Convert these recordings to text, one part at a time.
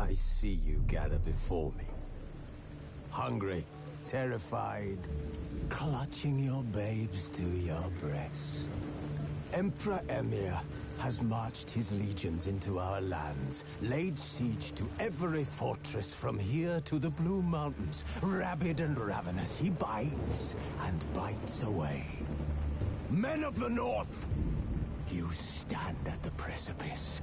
I see you gather before me. Hungry, terrified, clutching your babes to your breast. Emperor Emhyr has marched his legions into our lands, laid siege to every fortress from here to the Blue Mountains. Rabid and ravenous, he bites and bites away. Men of the North, you stand at the precipice.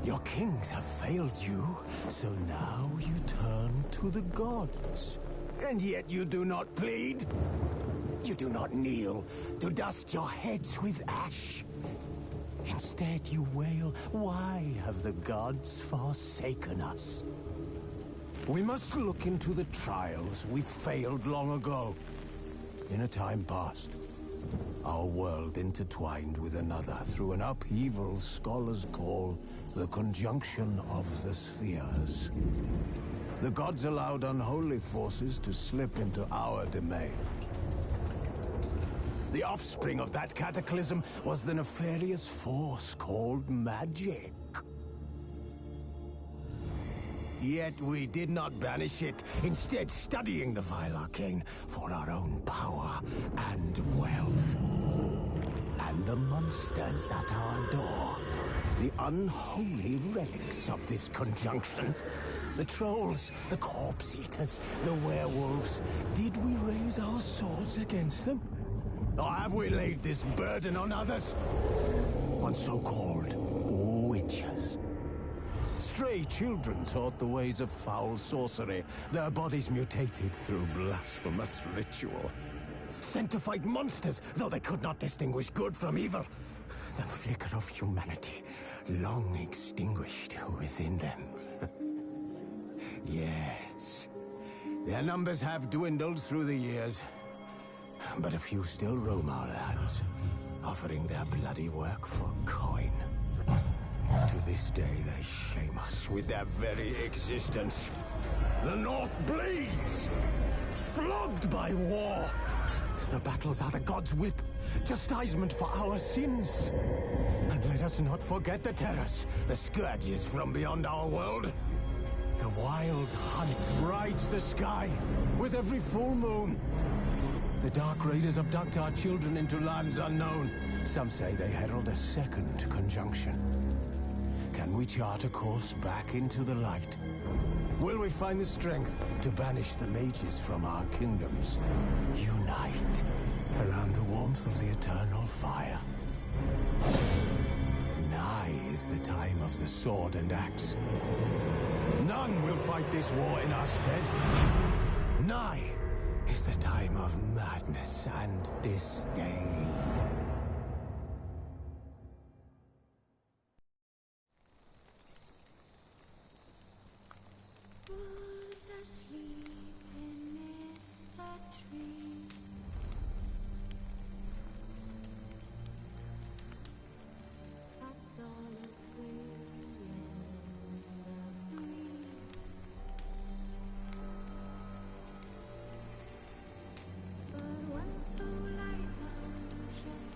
Your kings have failed you, so now you turn to the gods. And yet you do not plead. You do not kneel to dust your heads with ash. Instead you wail, why have the gods forsaken us? We must look into the trials we failed long ago. In a time past, our world intertwined with another through an upheaval scholars call the conjunction of the spheres. The gods allowed unholy forces to slip into our domain. The offspring of that cataclysm was the nefarious force called magic. Yet we did not banish it, instead studying the vile arcane for our own power and wealth. And the monsters at our door, the unholy relics of this conjunction. The trolls, the corpse eaters, the werewolves. Did we raise our swords against them? Or have we laid this burden on others? On so-called witches. Stray children taught the ways of foul sorcery, their bodies mutated through blasphemous ritual. Sent to fight monsters, though they could not distinguish good from evil. The flicker of humanity, long extinguished within them. Yes, their numbers have dwindled through the years. But a few still roam our lands, offering their bloody work for coin. To this day, they shame us with their very existence. The North bleeds, flogged by war. The battles are the gods' whip, chastisement for our sins. And let us not forget the terrors, the scourges from beyond our world. The wild hunt rides the sky with every full moon. The Dark Raiders abduct our children into lands unknown. Some say they herald a second conjunction. Can we chart a course back into the light? Will we find the strength to banish the mages from our kingdoms? Unite around the warmth of the eternal fire. Nigh is the time of the sword and axe. None will fight this war in our stead. Nigh is the time of madness and disdain. Who's asleep amidst the trees? That's all swaying in the breeze. But one so light, just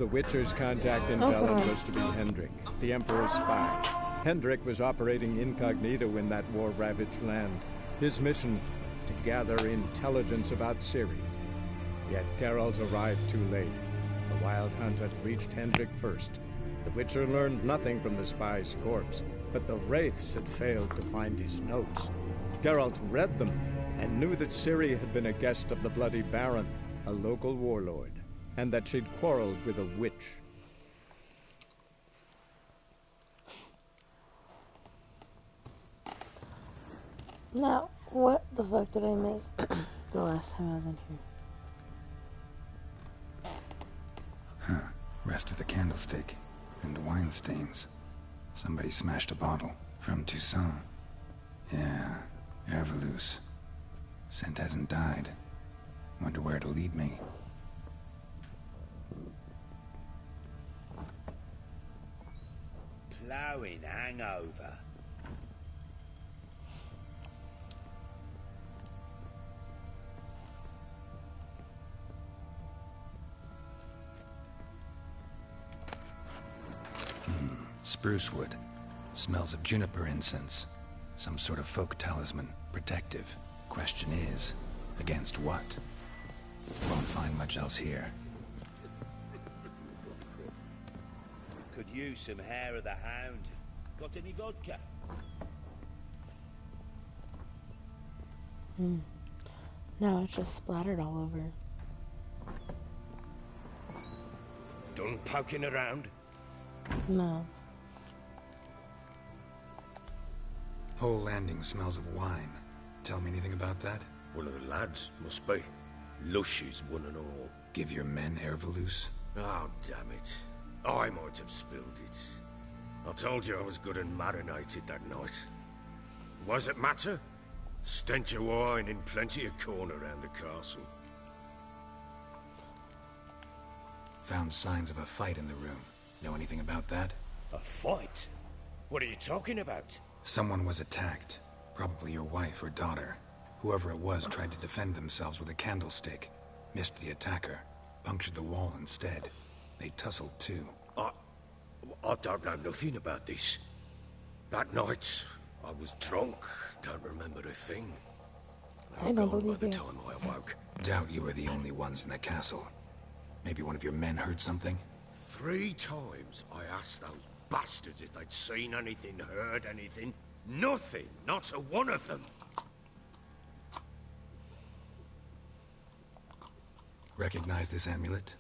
The Witcher's contact in Velen was to be Hendrik, the Emperor's spy. Hendrik was operating incognito in that war-ravaged land. His mission, to gather intelligence about Ciri. Yet Geralt arrived too late. The Wild Hunt had reached Hendrik first. The Witcher learned nothing from the spy's corpse, but the Wraiths had failed to find his notes. Geralt read them and knew that Ciri had been a guest of the Bloody Baron, a local warlord, and that she'd quarreled with a witch. Now, what the fuck did I miss the last time I was in here? Huh. Rest of the candlestick. And wine stains. Somebody smashed a bottle. From Toussaint. Yeah, Ervelus. Scent hasn't died. Wonder where it'll lead me. Ploughing hangover. Spruce wood. Smells of juniper incense. Some sort of folk talisman. Protective. Question is, against what? Won't find much else here. Could use some hair of the hound. Got any vodka? No, it's just splattered all over. Done poking around? No. Whole landing smells of wine. Tell me anything about that? One of the lads, must be. Lushes, one and all. Give your men Ervelus? Oh, damn it. I might have spilled it. I told you I was good and marinated that night. Was it matter? Stench of wine in plenty of corn around the castle. Found signs of a fight in the room. Know anything about that? A fight? What are you talking about? Someone was attacked. Probably your wife or daughter. Whoever it was tried to defend themselves with a candlestick. Missed the attacker. Punctured the wall instead. They tussled too. I don't know nothing about this. That night, I was drunk. Don't remember a thing. I don't By believe the you. time I awoke. Doubt you were the only ones in the castle. Maybe one of your men heard something? 3 times I asked those bastards if they'd seen anything, heard anything. Nothing. Not a one of them. Recognize this amulet?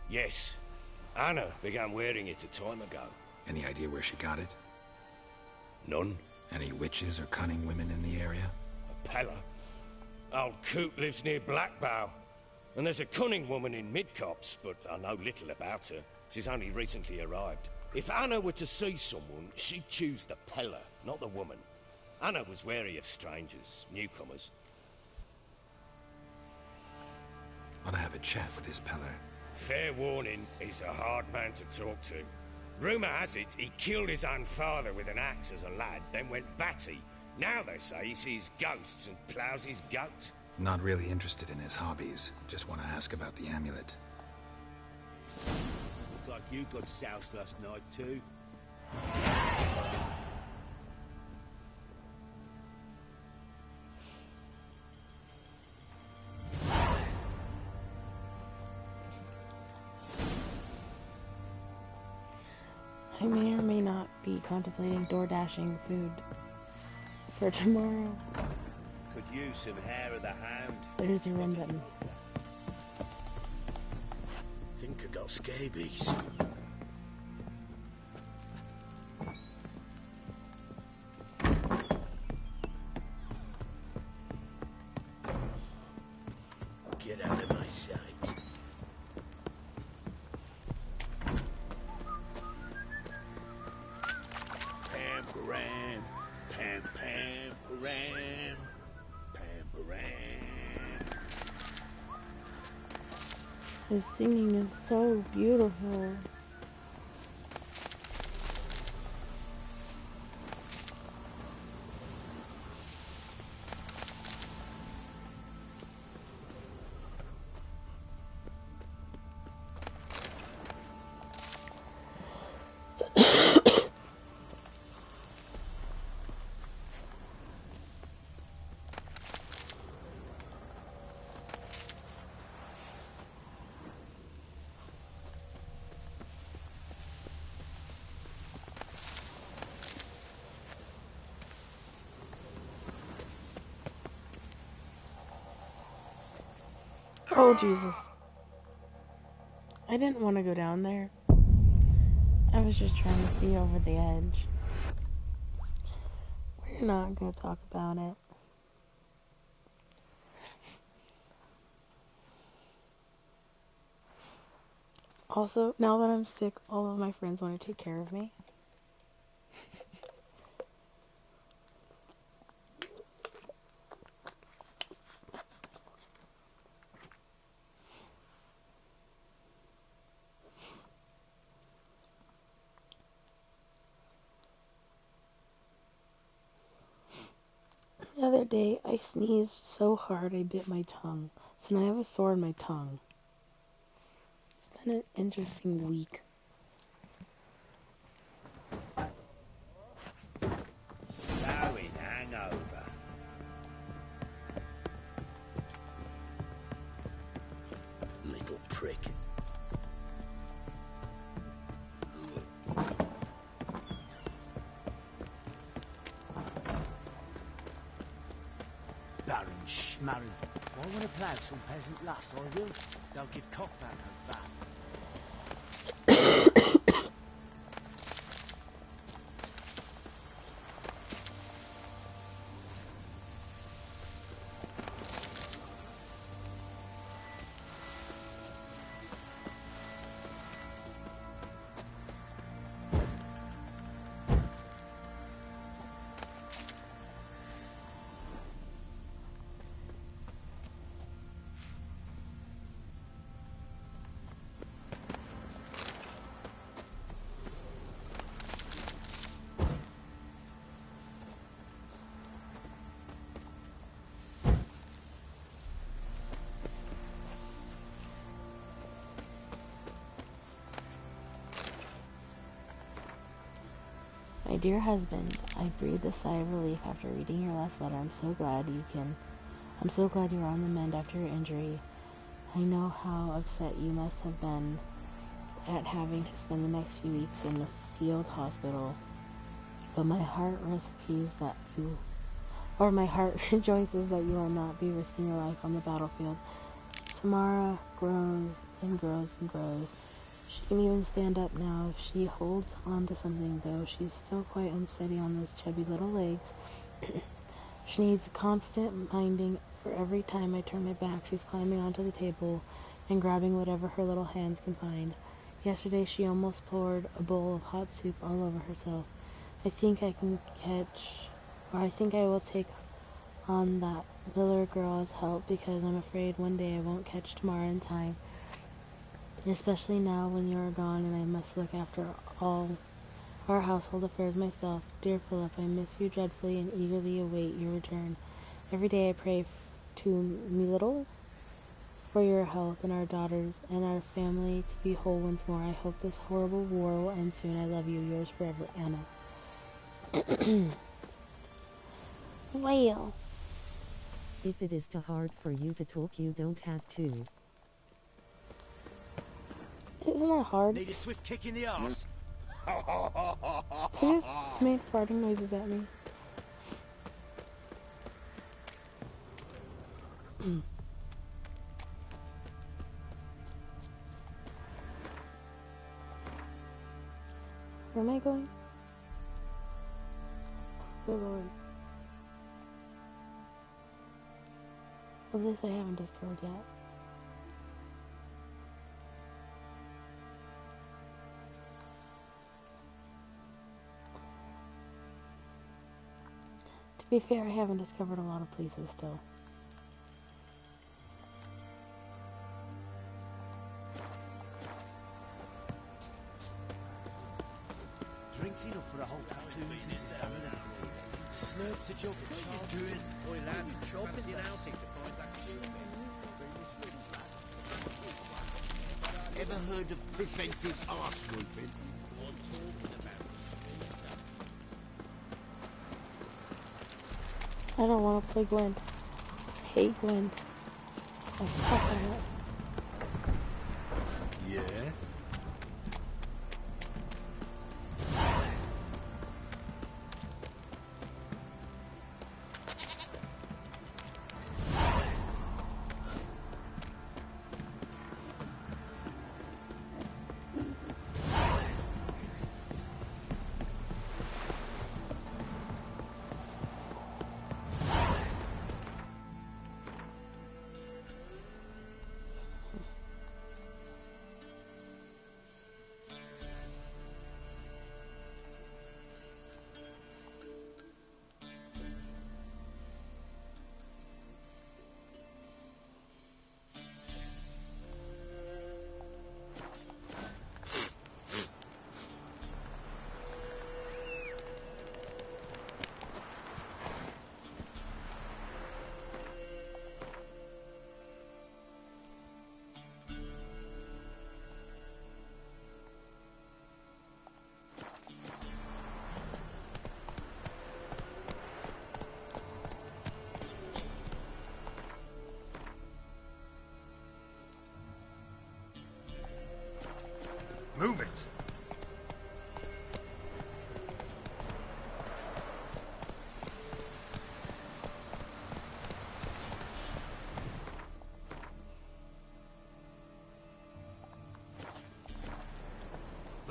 Yes. Anna began wearing it a time ago. Any idea where she got it? None. Any witches or cunning women in the area? A Pella. Old Coot lives near Blackbow. And there's a cunning woman in Midcopse, but I know little about her. She's only recently arrived. If Anna were to see someone, she'd choose the Pella, not the woman. Anna was wary of strangers, newcomers. Ought to have a chat with this Peller. Fair warning, he's a hard man to talk to. Rumour has it he killed his own father with an axe as a lad, then went batty. Now they say he sees ghosts and ploughs his goat. Not really interested in his hobbies. Just want to ask about the amulet. Looked like you got soused last night too. I may or may not be contemplating door dashing food for tomorrow. Could use some hair of the hound. There's your run button. Think I got scabies. Get out of my sight. Pam param, pam pam param, pam param. His singing is so beautiful. Oh, Jesus. I didn't want to go down there. I was just trying to see over the edge. We're not going to talk about it. Also, now that I'm sick, all of my friends want to take care of me. The other day, I sneezed so hard I bit my tongue. So now I have a sore in my tongue. It's been an interesting week. Bowing hangover. Little prick. Baron Schmarren. If I want to plough some peasant lass, I will. Don't give cockback no back. My dear husband, I breathed a sigh of relief after reading your last letter. I'm so glad you're on the mend after your injury. I know how upset you must have been at having to spend the next few weeks in the field hospital. But my heart rejoices that you will not be risking your life on the battlefield. Tamara grows and grows and grows. She can even stand up now if she holds on to something, though she's still quite unsteady on those chubby little legs. She needs constant minding, for every time I turn my back, she's climbing onto the table and grabbing whatever her little hands can find. Yesterday she almost poured a bowl of hot soup all over herself. I think I will take on that Miller girl as help, because I'm afraid one day I won't catch Tamara in time. Especially now when you are gone and I must look after all our household affairs myself. Dear Philip, I miss you dreadfully and eagerly await your return. Every day I pray to me little for your health and our daughters and our family to be whole once more. I hope this horrible war will end soon. I love you. Yours forever, Anna. Well. If it is too hard for you to talk, you don't have to. Isn't that hard? Need a swift kick in the arse. He just made farting noises at me. Where am I going? Good lord. What's this I haven't discovered yet? To be fair, I haven't discovered a lot of places still. Drinks enough for a whole platoon since his family has been. Slurps a jug of charge. Boy, lad, chopping outing to find that ship. Ever heard of preventive arse whooping? I don't want to play Gwent. I hate Gwent. I suck at it. Yeah?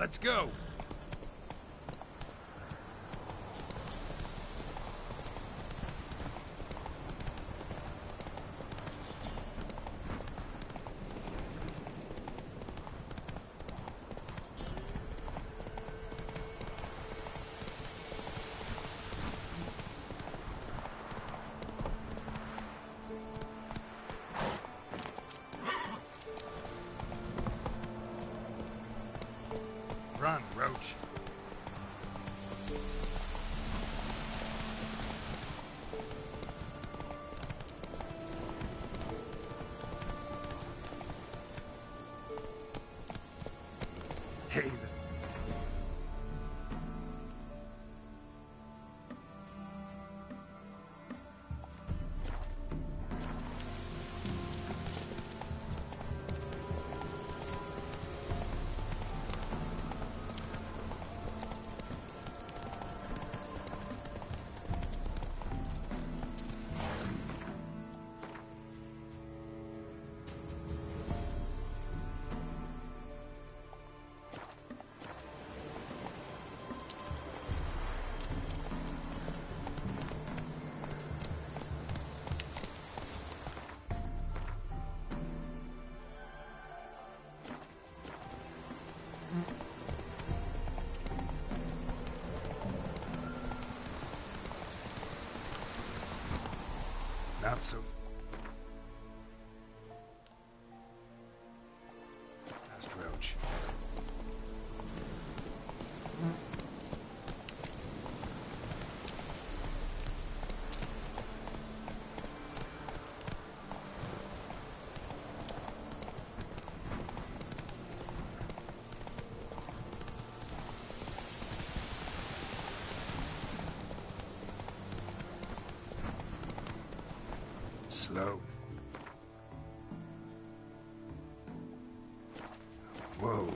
Let's go! Run, Roach. Hey there. Not so fast, Roach. Slow. Whoa.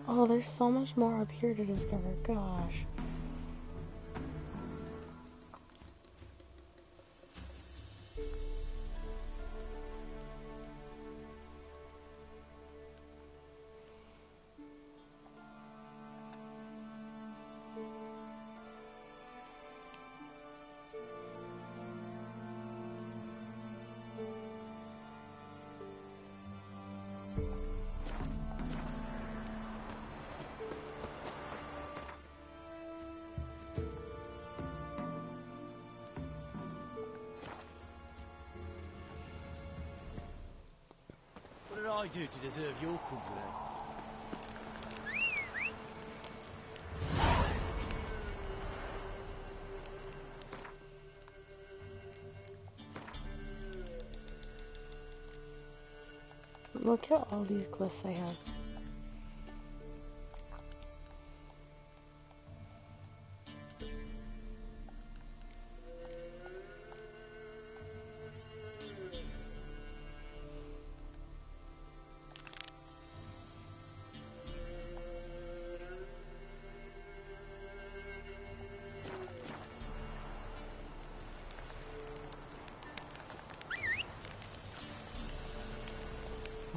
Oh, there's so much more up here to discover. Gosh. What did I do to deserve your company? Look at all these quests I have.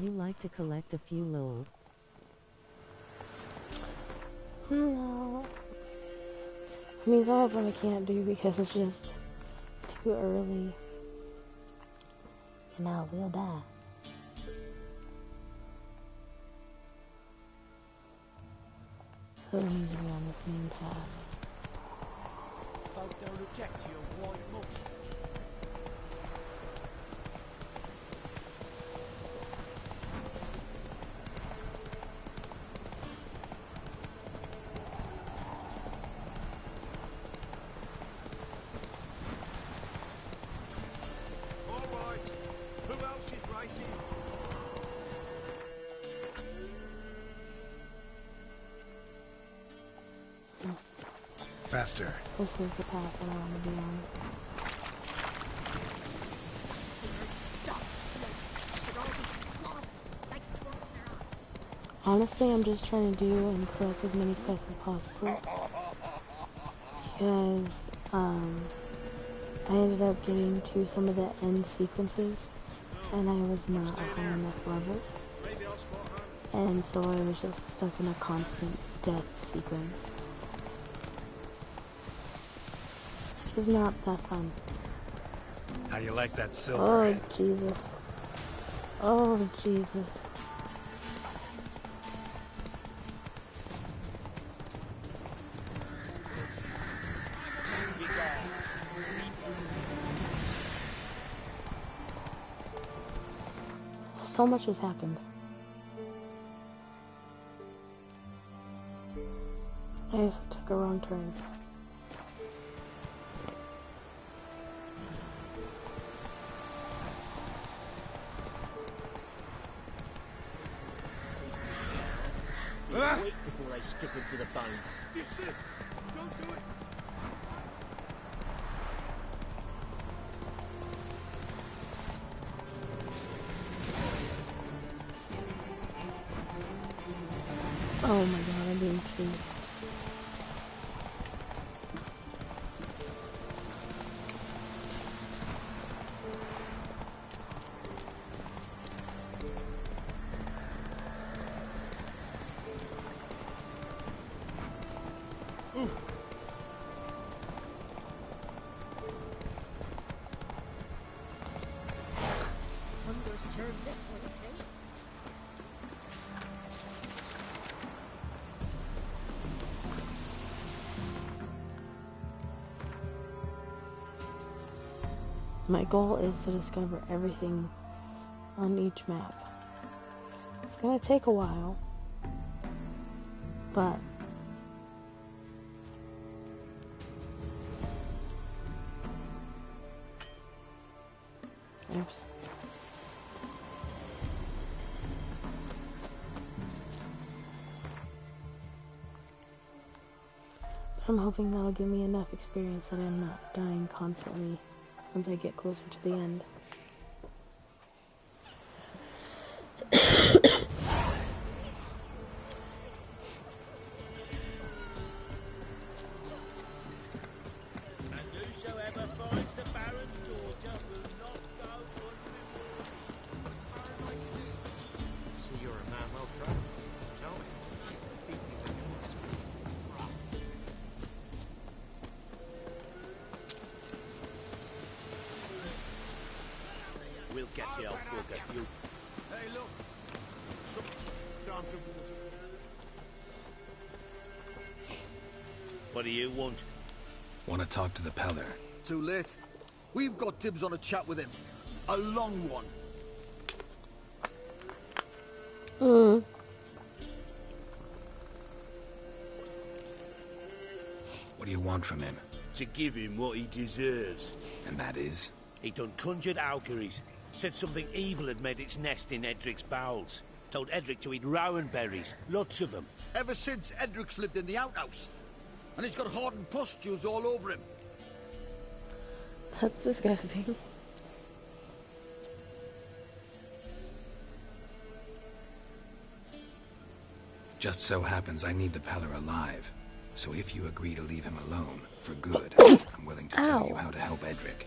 You like to collect a few lol. No. I mean, some of them I can't do because it's just too early. And now we'll die. So we need to be on the same path. Folk don't object to your white look. horses racing. Faster. This is the path that I want to be on. Honestly, I'm just trying to do and collect as many quests as possible. Because, I ended up getting to some of the end sequences, and I was not a high enough level. And so I was just stuck in a constant death sequence. Which is not that fun. How you like that silver? Oh, Jesus. Oh, Jesus. So much has happened. I just took a wrong turn. Wait before they strip him to the bone. Desist! Don't do it! Oh my god, I'm being chased. Hunger's turn this way, eh? My goal is to discover everything on each map. It's gonna take a while, but oops. I'm hoping that'll give me enough experience that I'm not dying constantly once I get closer to the end. And whosoever finds the Baron's daughter will not go unrewarded. So you're a man well trained. So tell me. Beat me when you want to speak. We'll get the old bugger, you. Hey, look. Some time to water. What do you want? Want to talk to the Peller? Too late. We've got dibs on a chat with him. A long one. What do you want from him? To give him what he deserves. And that is? He done conjured auguries. Said something evil had made its nest in Edric's bowels. Told Edric to eat rowan berries. Lots of them. Ever since Edric's lived in the outhouse. And he's got hardened pustules all over him. That's disgusting. Just so happens I need the Peller alive. So if you agree to leave him alone, for good, I'm willing to tell you how to help Edric.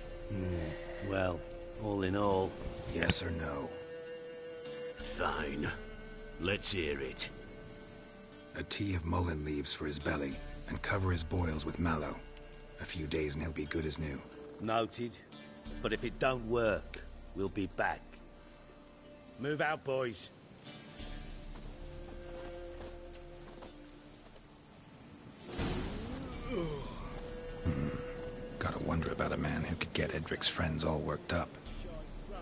Well, all in all... Yes or no? Fine. Let's hear it. A tea of mullein leaves for his belly, and cover his boils with mallow. A few days and he'll be good as new. Noted. But if it don't work, we'll be back. Move out, boys. Gotta wonder about a man who could get Edric's friends all worked up. My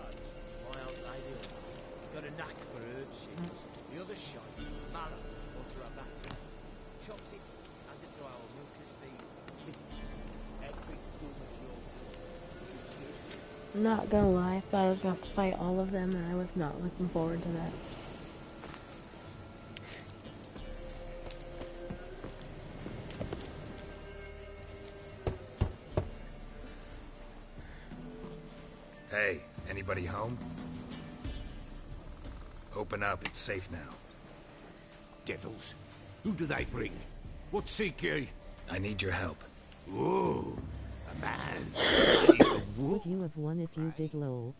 old lady got a knack for herbs. She does. The other shite, mallow, onto her batter. Chops it, adds it to our milker's feed. Edric's good as yours. You should search it. I'm not gonna lie, I thought I was gonna have to fight all of them, and I was not looking forward to that. Hey, anybody home? Open up, it's safe now. Devils. Who do they bring? What seek ye? I need your help. Ooh, a man. Would you have won if you did lol?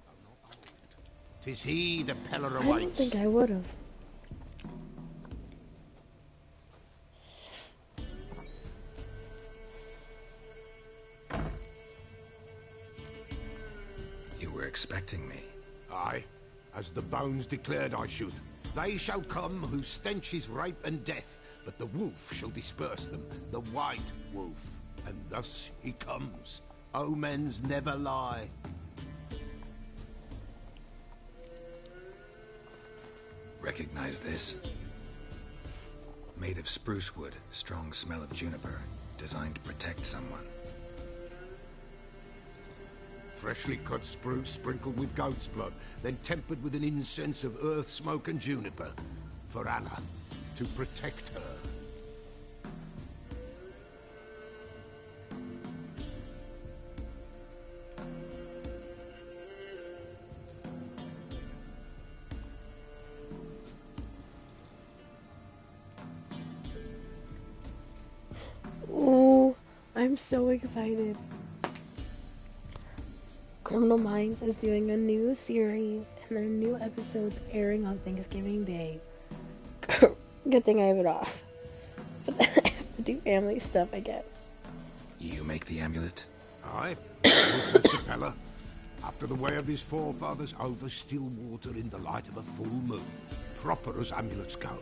'Tis he the Peller I don't awaits. think I would have. You were expecting me. Aye, as the bones declared I should. They shall come whose stench is rape and death, but the wolf shall disperse them, the white wolf. And thus he comes. Omens never lie. Recognize this? Made of spruce wood, strong smell of juniper, designed to protect someone. Freshly cut spruce sprinkled with goat's blood, then tempered with an incense of earth, smoke and juniper. For Anna, to protect her. Oh, I'm so excited. Criminal Minds is doing a new series, and their new episodes airing on Thanksgiving Day. Good thing I have it off. But then I have to do family stuff, I guess. You make the amulet? Aye, with Mr. Peller. After the way of his forefathers, over still water in the light of a full moon. Proper as amulets go.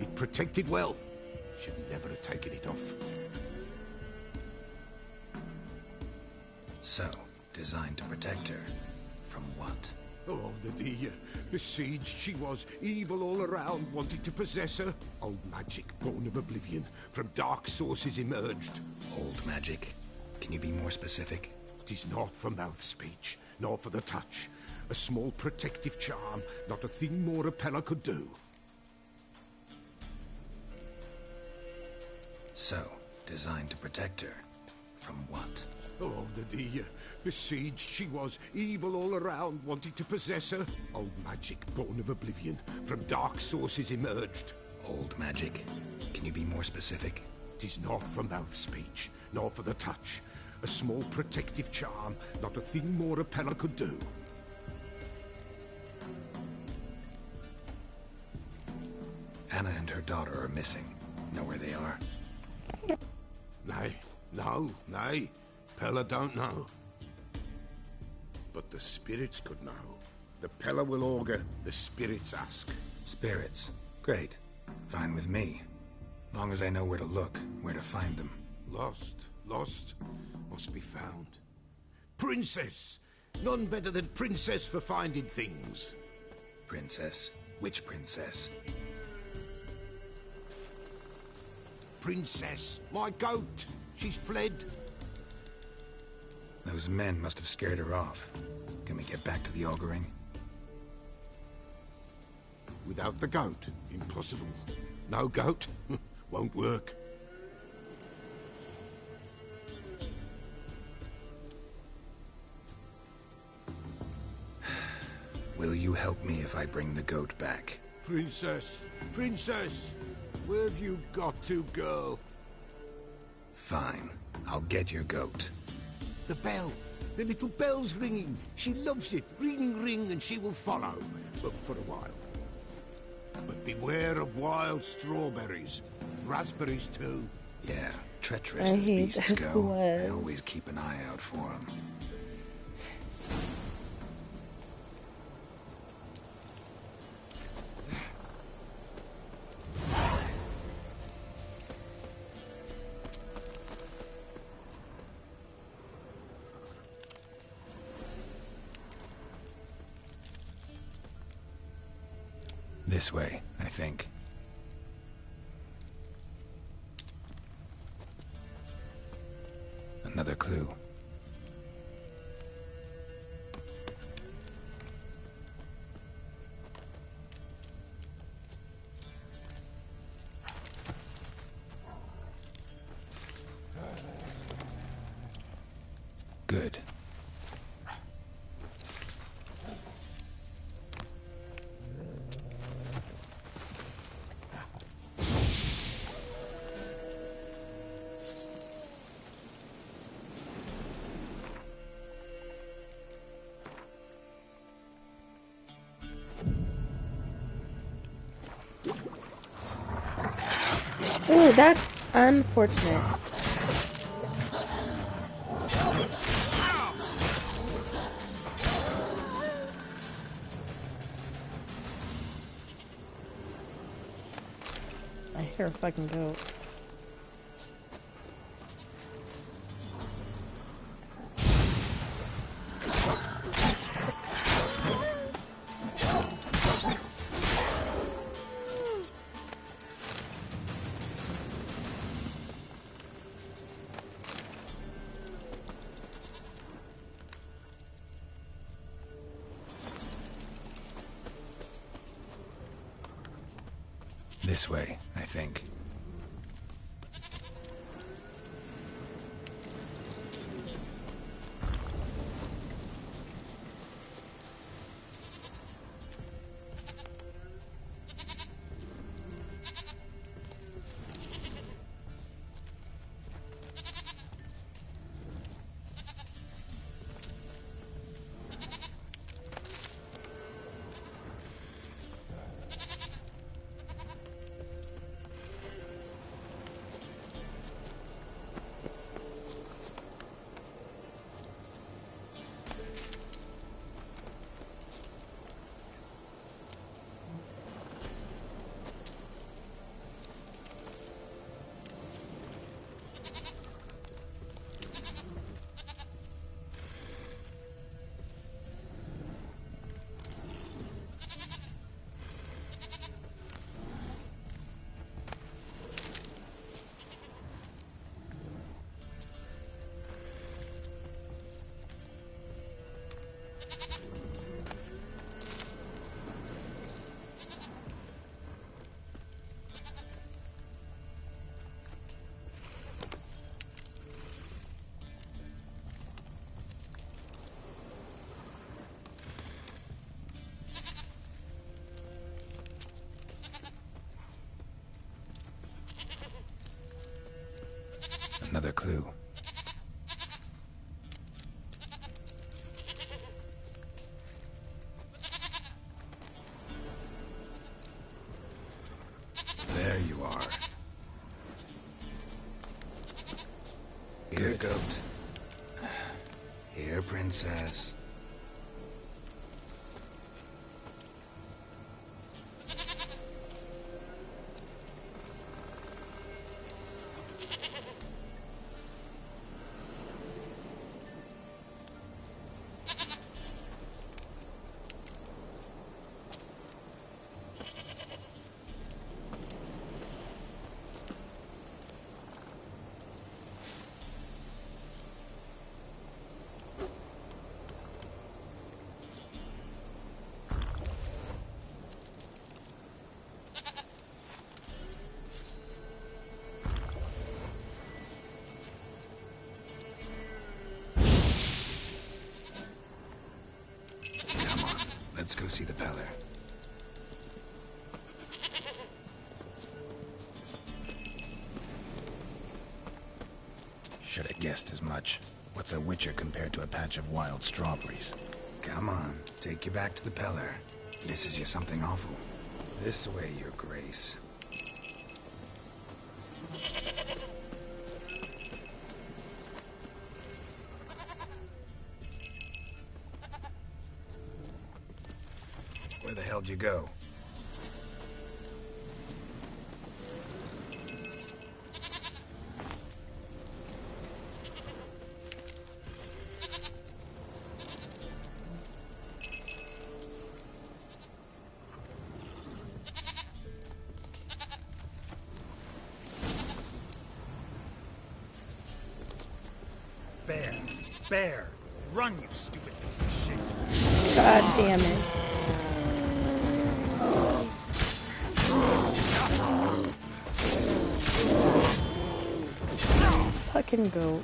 It protected well. Should never have taken it off. So, designed to protect her. From what? Oh, the besieged she was, evil all around, wanted to possess her. Old magic, born of oblivion, from dark sources emerged. Old magic? Can you be more specific? 'Tis not for mouth speech, nor for the touch. A small protective charm, not a thing more a Peller could do. So, designed to protect her. From what? Oh, the besieged she was, evil all around, wanted to possess her. Old magic, born of oblivion, from dark sources emerged. Old magic? Can you be more specific? 'Tis not for mouth speech, nor for the touch. A small protective charm, not a thing more a Peller could do. Anna and her daughter are missing. Know where they are? Nay. Peller don't know. But the spirits could know. The Peller will augur, the spirits ask. Spirits. Great. Fine with me. Long as I know where to look, where to find them. Lost, must be found. Princess! None better than Princess for finding things. Princess? Which princess? Princess, my goat! She's fled. Those men must have scared her off. Can we get back to the auguring? Without the goat, impossible. No goat, won't work. Will you help me if I bring the goat back? Princess, where have you got to, girl? Fine. I'll get your goat. The bell. The little bell's ringing. She loves it. Ring, ring, and she will follow. But for a while. But beware of wild strawberries. Raspberries, too. Yeah, treacherous I as hate beasts those go. I ones. always keep an eye out for them. This way, I think. Another clue. Ooh, that's unfortunate. I hear a fucking goat. This way, I think. Another clue. There you are. Here, goat. Here, princess. Let's go see the Peller. Should have guessed as much. What's a witcher compared to a patch of wild strawberries? Come on, take you back to the Peller. This is you something awful. This way, your grace. Where the hell did you go? Bear! Run, you stupid piece of shit! God damn it. Fucking goat.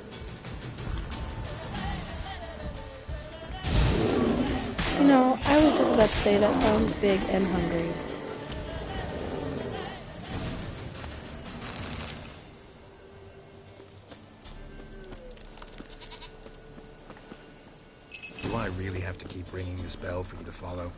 No, I was just about to say that sounds big and hungry. Do I really have to keep ringing this bell for you to follow?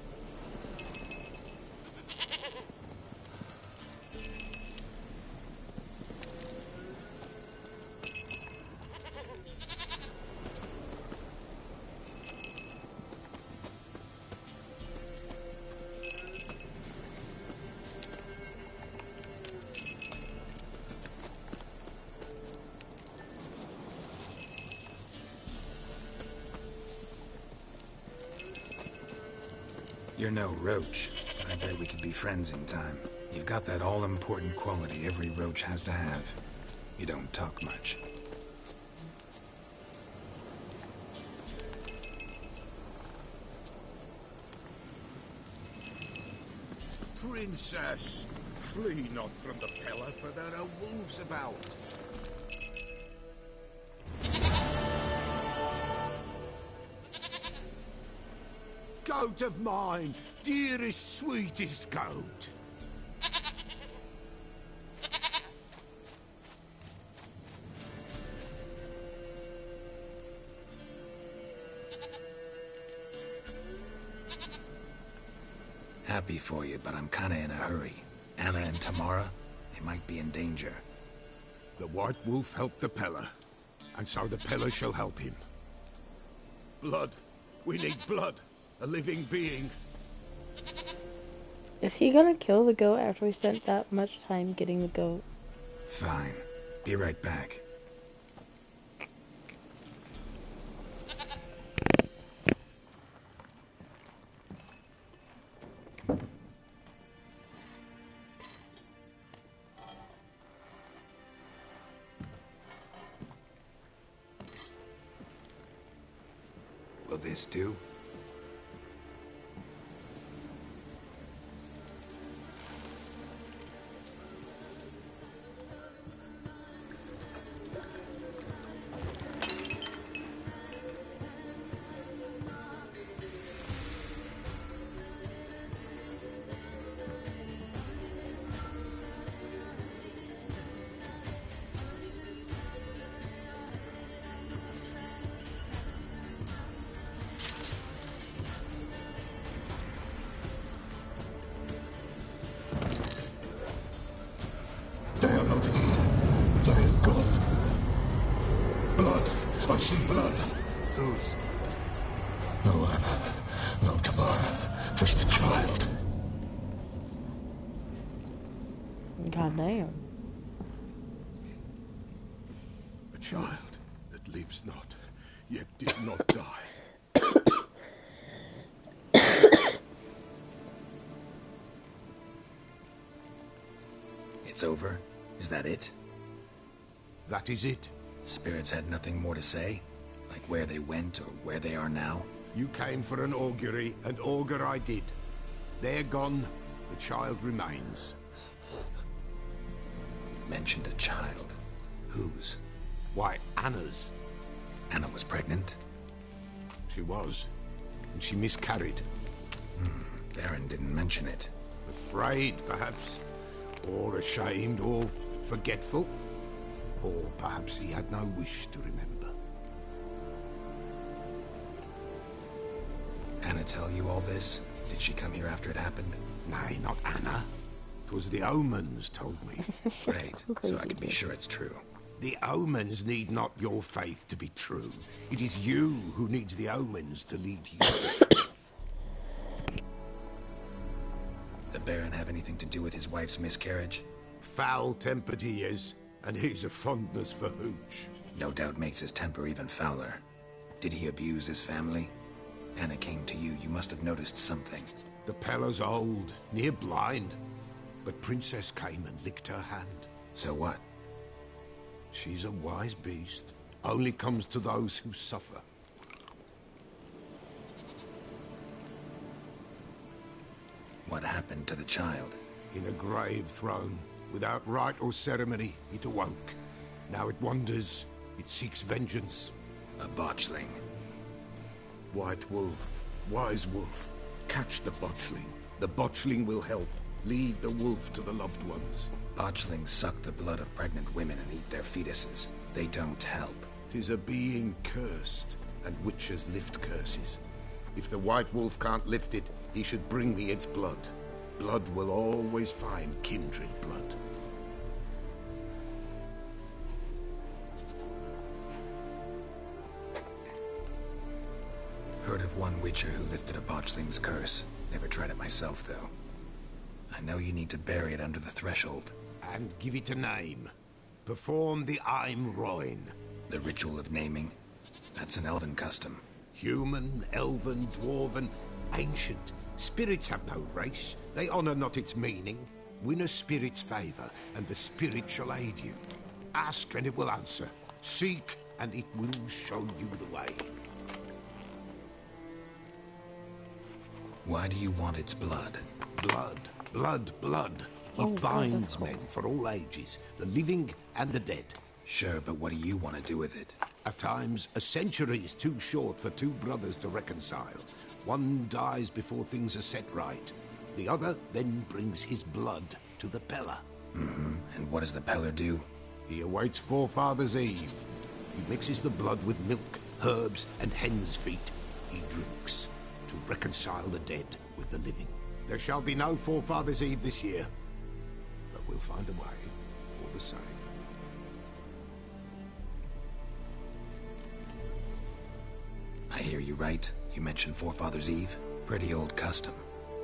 You're no roach, but I bet we could be friends in time. You've got that all-important quality every roach has to have. You don't talk much. Princess, flee not from the pillar, for there are wolves about. Goat of mine, dearest, sweetest goat. Happy for you, but I'm kinda in a hurry. Anna and Tamara, they might be in danger. The White Wolf helped the Peller, and so the Peller shall help him. Blood. We need blood. A living being. Is he gonna kill the goat after we spent that much time getting the goat? Fine. Be right back. Will this do? They are not here. There is God. Blood. I see blood. Whose? No Anna. No Tamara. Just a child. God damn. A child that lives not, yet did not die. It's over? Is that it? That is it. Spirits had nothing more to say? Like where they went or where they are now? You came for an augury, and augur I did. They're gone. The child remains. Mentioned a child. Whose? Why, Anna's. Anna was pregnant? She was. And she miscarried. Baron didn't mention it. Afraid, perhaps. Or ashamed, or forgetful. Or perhaps he had no wish to remember. Anna tell you all this? Did she come here after it happened? Nay, not Anna. 'Twas the omens told me. Great, so I can be sure it's true. The omens need not your faith to be true. It is you who needs the omens to lead you to truth. The Baron have anything to do with his wife's miscarriage? Foul-tempered he is, and he's a fondness for hooch. No doubt makes his temper even fouler. Did he abuse his family? Anna came to you, you must have noticed something. The Peller's old, near blind. But Princess came and licked her hand. So what? She's a wise beast. Only comes to those who suffer. What happened to the child? In a grave thrown. Without rite or ceremony, it awoke. Now it wanders. It seeks vengeance. A botchling. White Wolf. Wise Wolf. Catch the botchling. The botchling will help. Lead the wolf to the loved ones. Botchlings suck the blood of pregnant women and eat their fetuses. They don't help. 'Tis a being cursed, and witches lift curses. If the White Wolf can't lift it, he should bring me its blood. Blood will always find kindred blood. Heard of one witcher who lifted a botchling's curse. Never tried it myself, though. I know you need to bury it under the threshold. And give it a name. Perform the Aim Roin. The ritual of naming? That's an elven custom. Human, elven, dwarven, ancient, Spirits have no race. They honour not its meaning. Win a spirit's favour, and the spirit shall aid you. Ask, and it will answer. Seek, and it will show you the way. Why do you want its blood? Blood, blood, blood. It binds men for all ages, the living and the dead. Sure, but what do you want to do with it? At times, a century is too short for two brothers to reconcile. One dies before things are set right. The other then brings his blood to the Peller. Mm-hmm. And what does the Peller do? He awaits Forefather's Eve. He mixes the blood with milk, herbs, and hen's feet. He drinks to reconcile the dead with the living. There shall be no Forefather's Eve this year, but we'll find a way, all the same. I hear you right. You mentioned Forefather's Eve. Pretty old custom.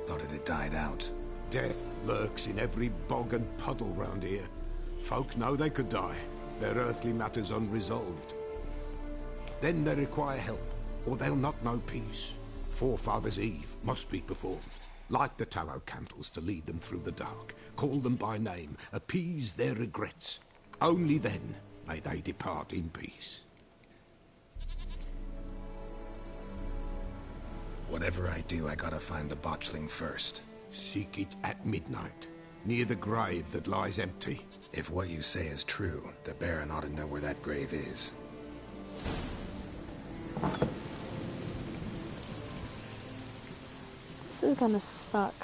Thought it had died out. Death lurks in every bog and puddle round here. Folk know they could die, their earthly matters unresolved. Then they require help, or they'll not know peace. Forefather's Eve must be performed. Light the tallow candles to lead them through the dark. Call them by name, appease their regrets. Only then may they depart in peace. Whatever I do, I gotta find the botchling first. Seek it at midnight, near the grave that lies empty. If what you say is true, the Baron ought to know where that grave is. This is gonna suck.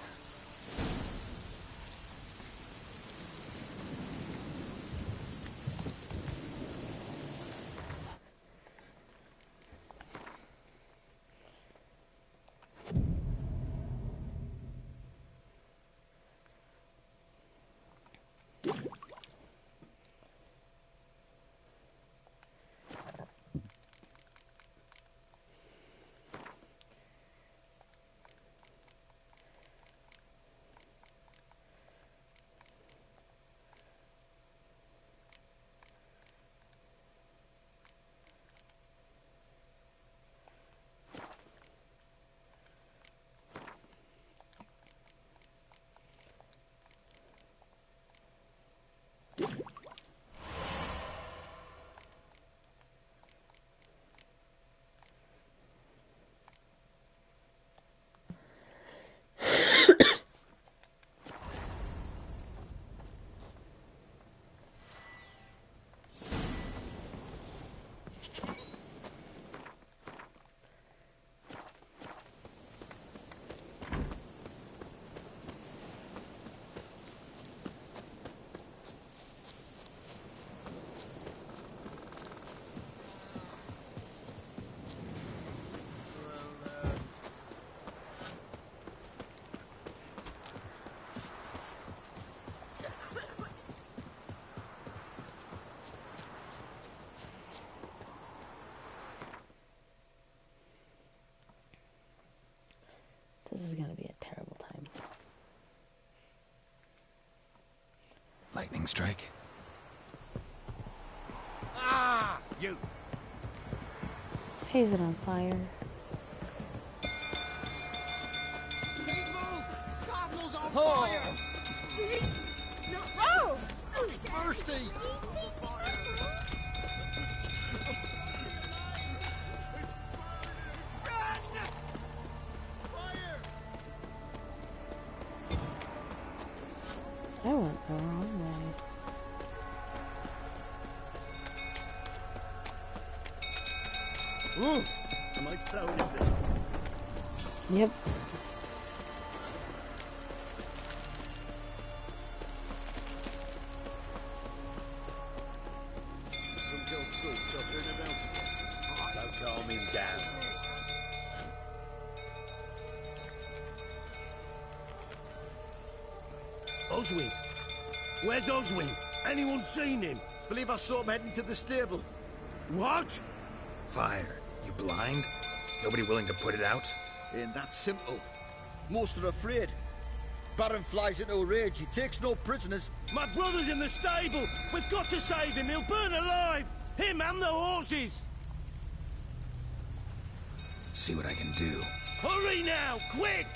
This is gonna be a terrible time. Lightning strike? Ah! You! Haze it on fire. Castle's on fire! No! Mercy! I went the wrong way. Ooh! Am I thrown in this? Yep. Some killed fruit, so turn about again. Don't calm him down. Oswin? Where's Oswin? Anyone seen him? Believe I saw him heading to the stable. What? Fire. You blind? Nobody willing to put it out? Ain't that simple. Most are afraid. Baron flies into a rage. He takes no prisoners. My brother's in the stable. We've got to save him. He'll burn alive. Him and the horses. See what I can do. Hurry now, quick!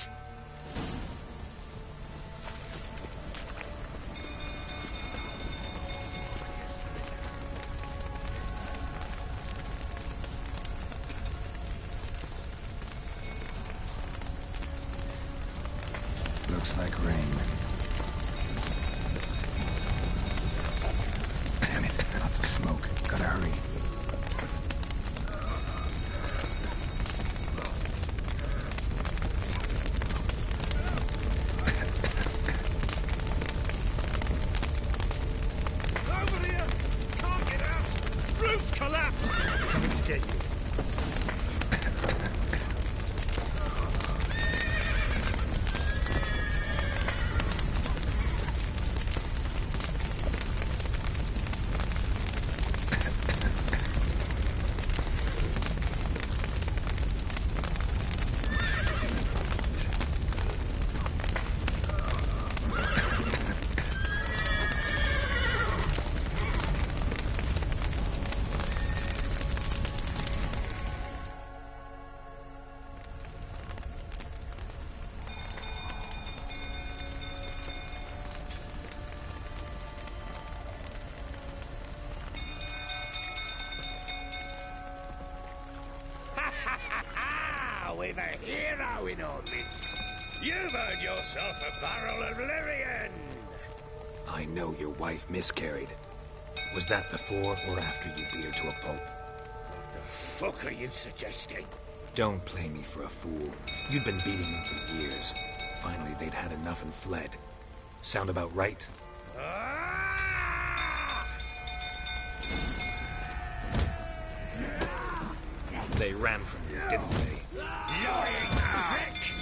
Looks like rain. Damn it, lots of smoke. Gotta hurry. Over here! Can't get out! Roof's collapsed! Coming to get you. We've a hero in our midst. You've earned yourself a barrel of Lyrian. I know your wife miscarried. Was that before or after you beat her to a pulp? What the fuck are you suggesting? Don't play me for a fool. You'd been beating them for years. Finally, they'd had enough and fled. Sound about right? They ran from you, didn't they? Lying prick!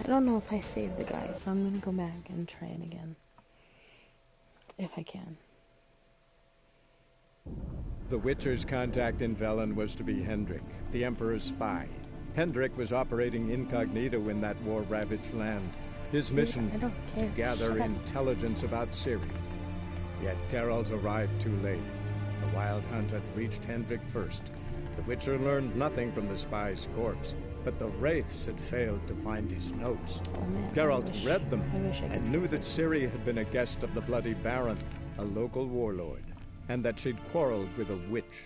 I don't know if I saved the guy, so I'm gonna go back and try it again. If I can. The Witcher's contact in Velen was to be Hendrik, the Emperor's spy. Hendrik was operating incognito in that war-ravaged land. His mission, to gather intelligence about Ciri. Yet Geralt arrived too late. The Wild Hunt had reached Hendrik first. The Witcher learned nothing from the spy's corpse, but the Wraiths had failed to find his notes. Geralt read them and knew that Ciri had been a guest of the Bloody Baron, a local warlord, and that she'd quarreled with a witch.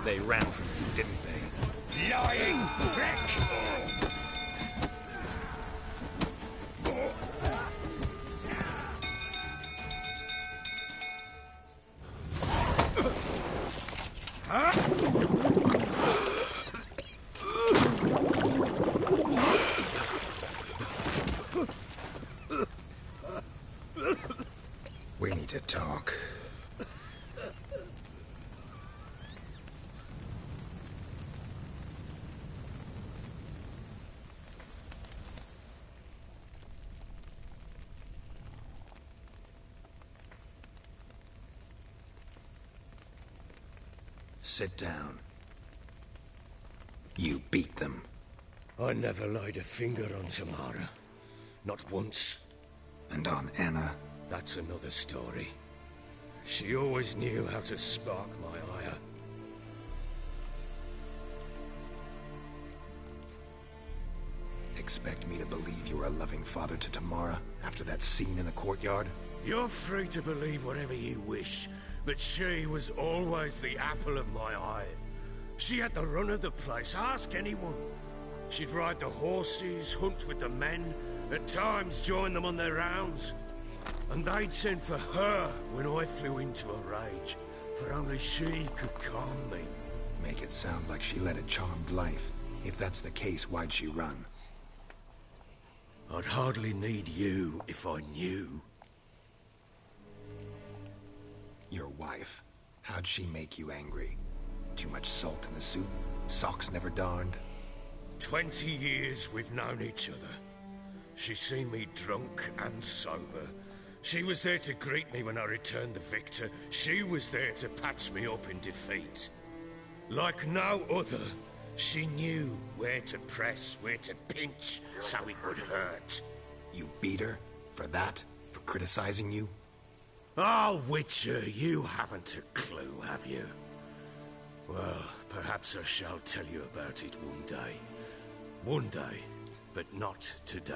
They ran from you, didn't they? Lying prick! We need to talk. Sit down. You beat them. I never laid a finger on Tamara. Not once. And on Anna? That's another story. She always knew how to spark my ire. Expect me to believe you were a loving father to Tamara after that scene in the courtyard? You're free to believe whatever you wish, but she was always the apple of my eye. She had the run of the place, ask anyone. She'd ride the horses, hunt with the men, at times join them on their rounds. And they'd send for her when I flew into a rage, for only she could calm me. Make it sound like she led a charmed life. If that's the case, why'd she run? I'd hardly need you if I knew. Your wife. How'd she make you angry? Too much salt in the soup? Socks never darned? 20 years we've known each other. She's seen me drunk and sober. She was there to greet me when I returned the victor. She was there to patch me up in defeat. Like no other, she knew where to press, where to pinch, so it would hurt. You beat her? For that? For criticizing you? Oh, Witcher, you haven't a clue, have you? Well, perhaps I shall tell you about it one day. One day, but not today.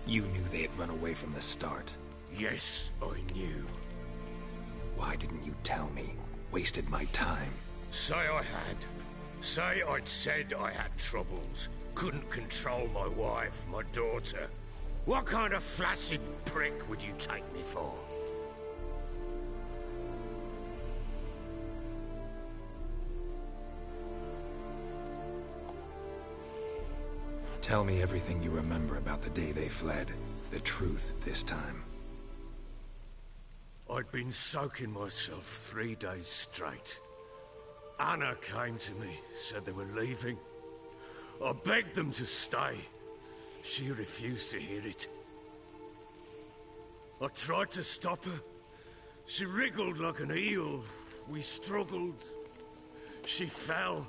You knew they had run away from the start. Yes, I knew. Why didn't you tell me? Wasted my time. Say I had. Say I'd said I had troubles. Couldn't control my wife, my daughter. What kind of flaccid prick would you take me for? Tell me everything you remember about the day they fled. The truth this time. I'd been soaking myself 3 days straight. Anna came to me, said they were leaving. I begged them to stay. She refused to hear it. I tried to stop her. She wriggled like an eel. We struggled. She fell.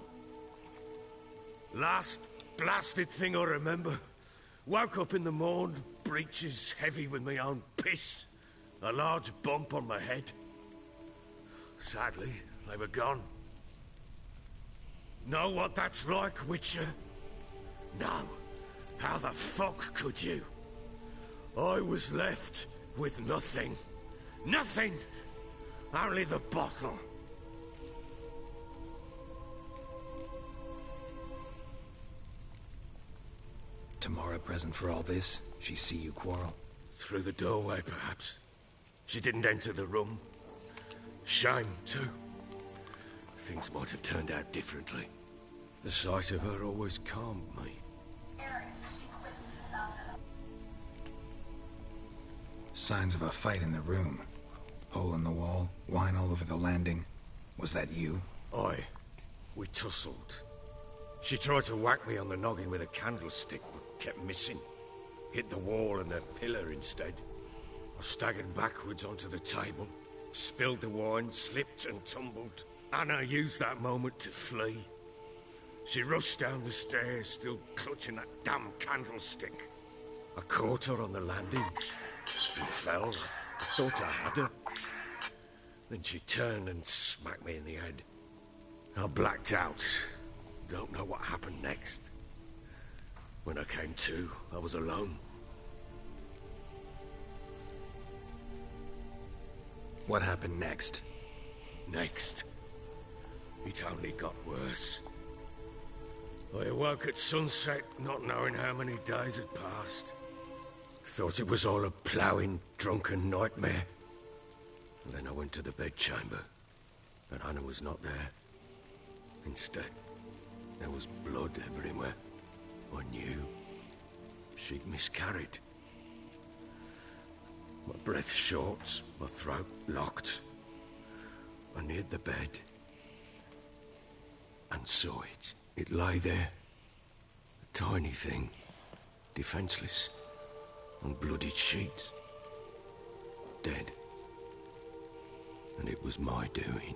Last blasted thing I remember. Woke up in the morn, breeches heavy with my own piss. A large bump on my head. Sadly, they were gone. Know what that's like, Witcher? No. How the fuck could you? I was left with nothing. Nothing! Only the bottle. Tamara present for all this? She see you quarrel? Through the doorway, perhaps. She didn't enter the room. Shame, too. Things might have turned out differently. The sight of her always calmed me. Signs of a fight in the room. Hole in the wall, wine all over the landing. Was that you? Aye. We tussled. She tried to whack me on the noggin with a candlestick, but kept missing. Hit the wall and the pillar instead. I staggered backwards onto the table, spilled the wine, slipped and tumbled. Anna used that moment to flee. She rushed down the stairs, still clutching that damn candlestick. I caught her on the landing. She fell. I thought I had her. Then she turned and smacked me in the head. I blacked out. Don't know what happened next. When I came to, I was alone. What happened next? Next? It only got worse. I awoke at sunset, not knowing how many days had passed. Thought it was all a ploughing, drunken nightmare. And then I went to the bedchamber, but Anna was not there. Instead, there was blood everywhere. I knew. She'd miscarried. My breath short, my throat locked. I neared the bed and saw it. It lay there. A tiny thing, defenseless, on bloodied sheets. Dead. And it was my doing.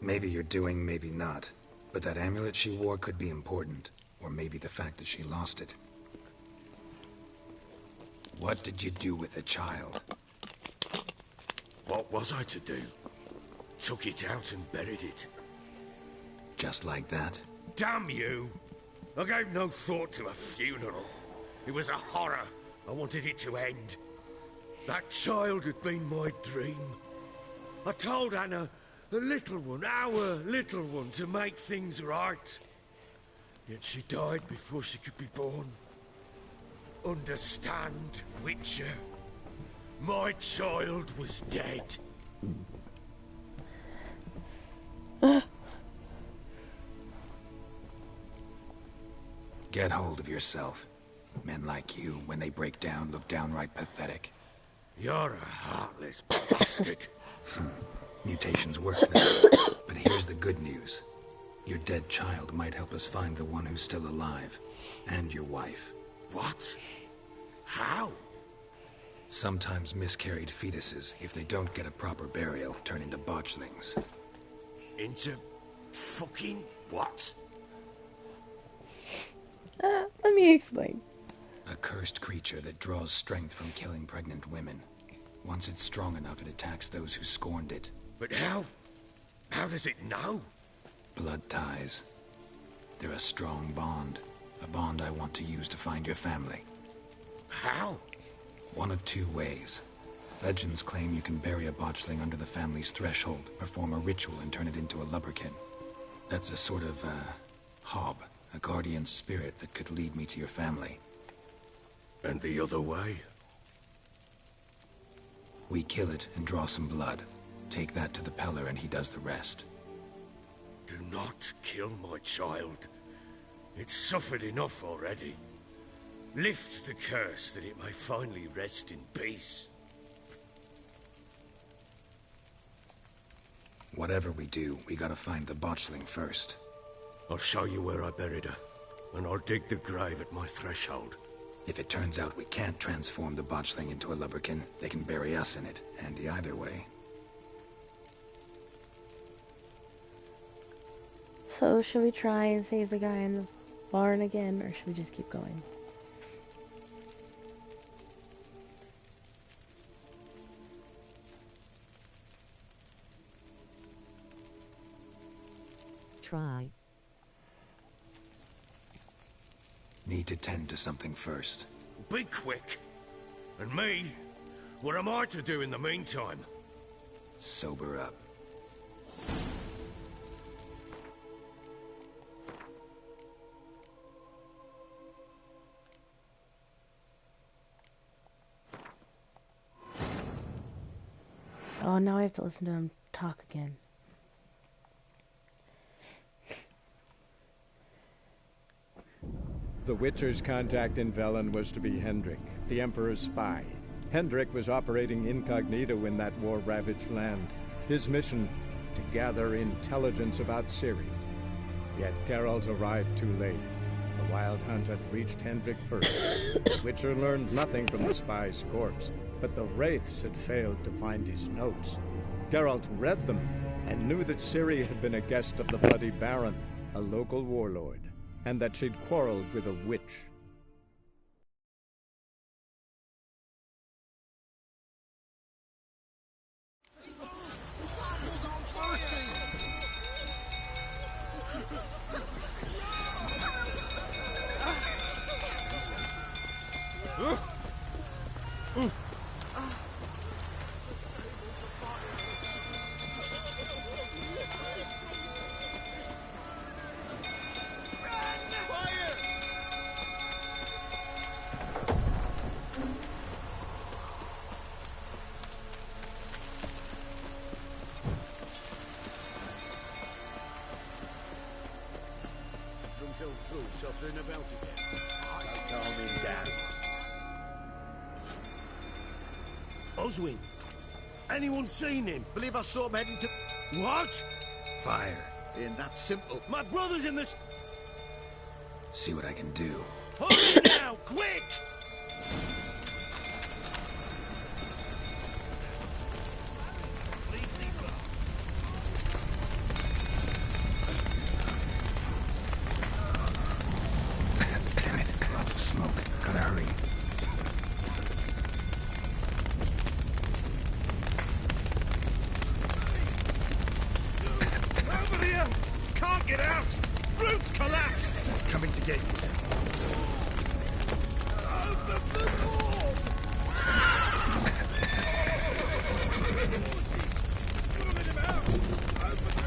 Maybe you're doing, maybe not. But that amulet she wore could be important. Or maybe the fact that she lost it. What did you do with the child? What was I to do? Took it out and buried it. Just like that? Damn you! I gave no thought to a funeral. It was a horror. I wanted it to end. That child had been my dream. I told Anna, the little one, our little one, to make things right. Yet she died before she could be born. Understand, Witcher? My child was dead. Get hold of yourself. Men like you, when they break down, look downright pathetic. You're a heartless bastard. Mutations work then. But here's the good news. Your dead child might help us find the one who's still alive. And your wife. What? How? Sometimes miscarried fetuses, if they don't get a proper burial, turn into botchlings. Into fucking what? Let me explain. A cursed creature that draws strength from killing pregnant women. Once it's strong enough, it attacks those who scorned it. But how? How does it know? Blood ties. They're a strong bond. A bond I want to use to find your family. How? One of two ways. Legends claim you can bury a botchling under the family's threshold, perform a ritual, and turn it into a lubberkin. That's a sort of, hob, a guardian spirit that could lead me to your family. And the other way? We kill it and draw some blood. Take that to the Peller and he does the rest. Do not kill my child. It's suffered enough already. Lift the curse that it may finally rest in peace. Whatever we do, we gotta find the botchling first. I'll show you where I buried her, and I'll dig the grave at my threshold. If it turns out we can't transform the botchling into a lubberkin, they can bury us in it. Handy either way. So, should we try and save the guy in the barn again, or should we just keep going? Try. Need to tend to something first. Be quick. And me? What am I to do in the meantime? Sober up. Oh, now I have to listen to him talk again. The Witcher's contact in Velen was to be Hendrik, the Emperor's spy. Hendrik was operating incognito in that war-ravaged land. His mission, to gather intelligence about Ciri. Yet Geralt arrived too late. The Wild Hunt had reached Hendrik first. The Witcher learned nothing from the spy's corpse, but the Wraiths had failed to find his notes. Geralt read them and knew that Ciri had been a guest of the Bloody Baron, a local warlord, and that she'd quarreled with a witch. Oswin, anyone seen him? Believe I saw him heading to... What? Fire. Ain't that simple. My brother's in the... See what I can do. Hurry now, quick! Damn it, lots of smoke. Gotta hurry. Over here! Can't get out! Roof's collapsed! Coming to get you. Open the door! Pulling him out! Open the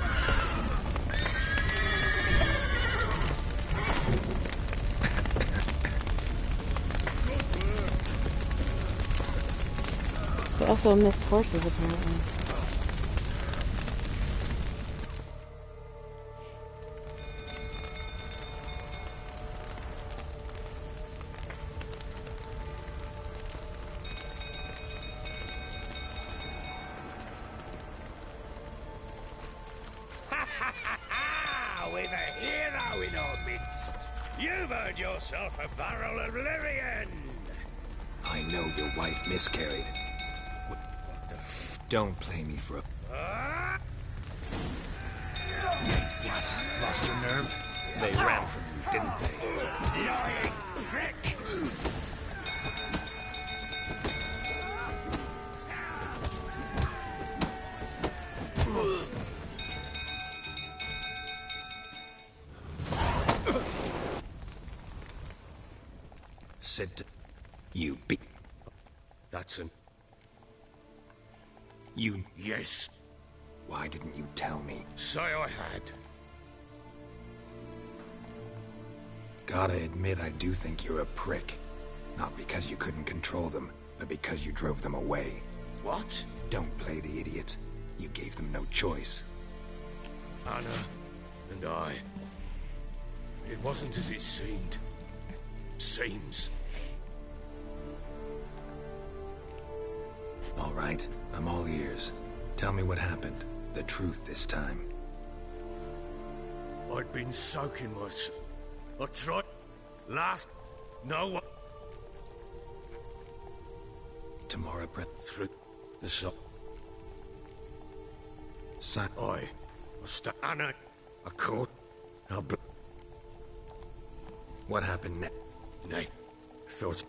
They also missed horses, apparently. With a hero in our midst. You've earned yourself a barrel of Lyrian. I know your wife miscarried. Don't play me for a... What? Lost your nerve? They ran from you, didn't they? Lying prick! Said to... You be... That's an... You... Yes. Why didn't you tell me? Say I had. Gotta admit, I do think you're a prick. Not because you couldn't control them, but because you drove them away. What? Don't play the idiot. You gave them no choice. Anna and I... It wasn't as it seemed. Seems. All right, I'm all ears. Tell me what happened. The truth this time. I'd been soaking myself. I tried... Last... No one... Tamara breath Through... The so... I Anna... I caught... What happened next? Nay. Thought...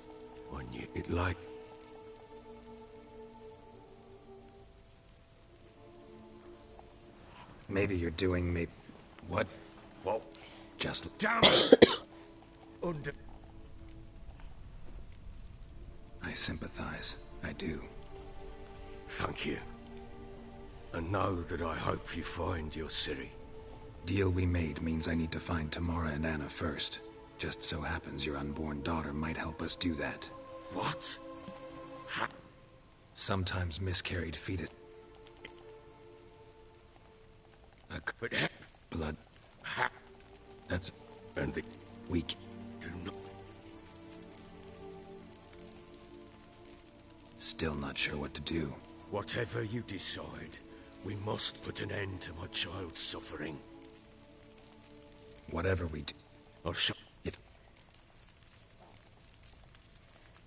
I knew it like... Maybe you're doing me... What? What? Just... Down it! Under... I sympathize. I do. Thank you. And know that I hope you find your Ciri. Deal we made means I need to find Tamara and Anna first. Just so happens your unborn daughter might help us do that. What? Sometimes miscarried fetus... But blood... That's... And the... Weak. Do not... Still not sure what to do. Whatever you decide, we must put an end to my child's suffering. Whatever we do... I'll show... If...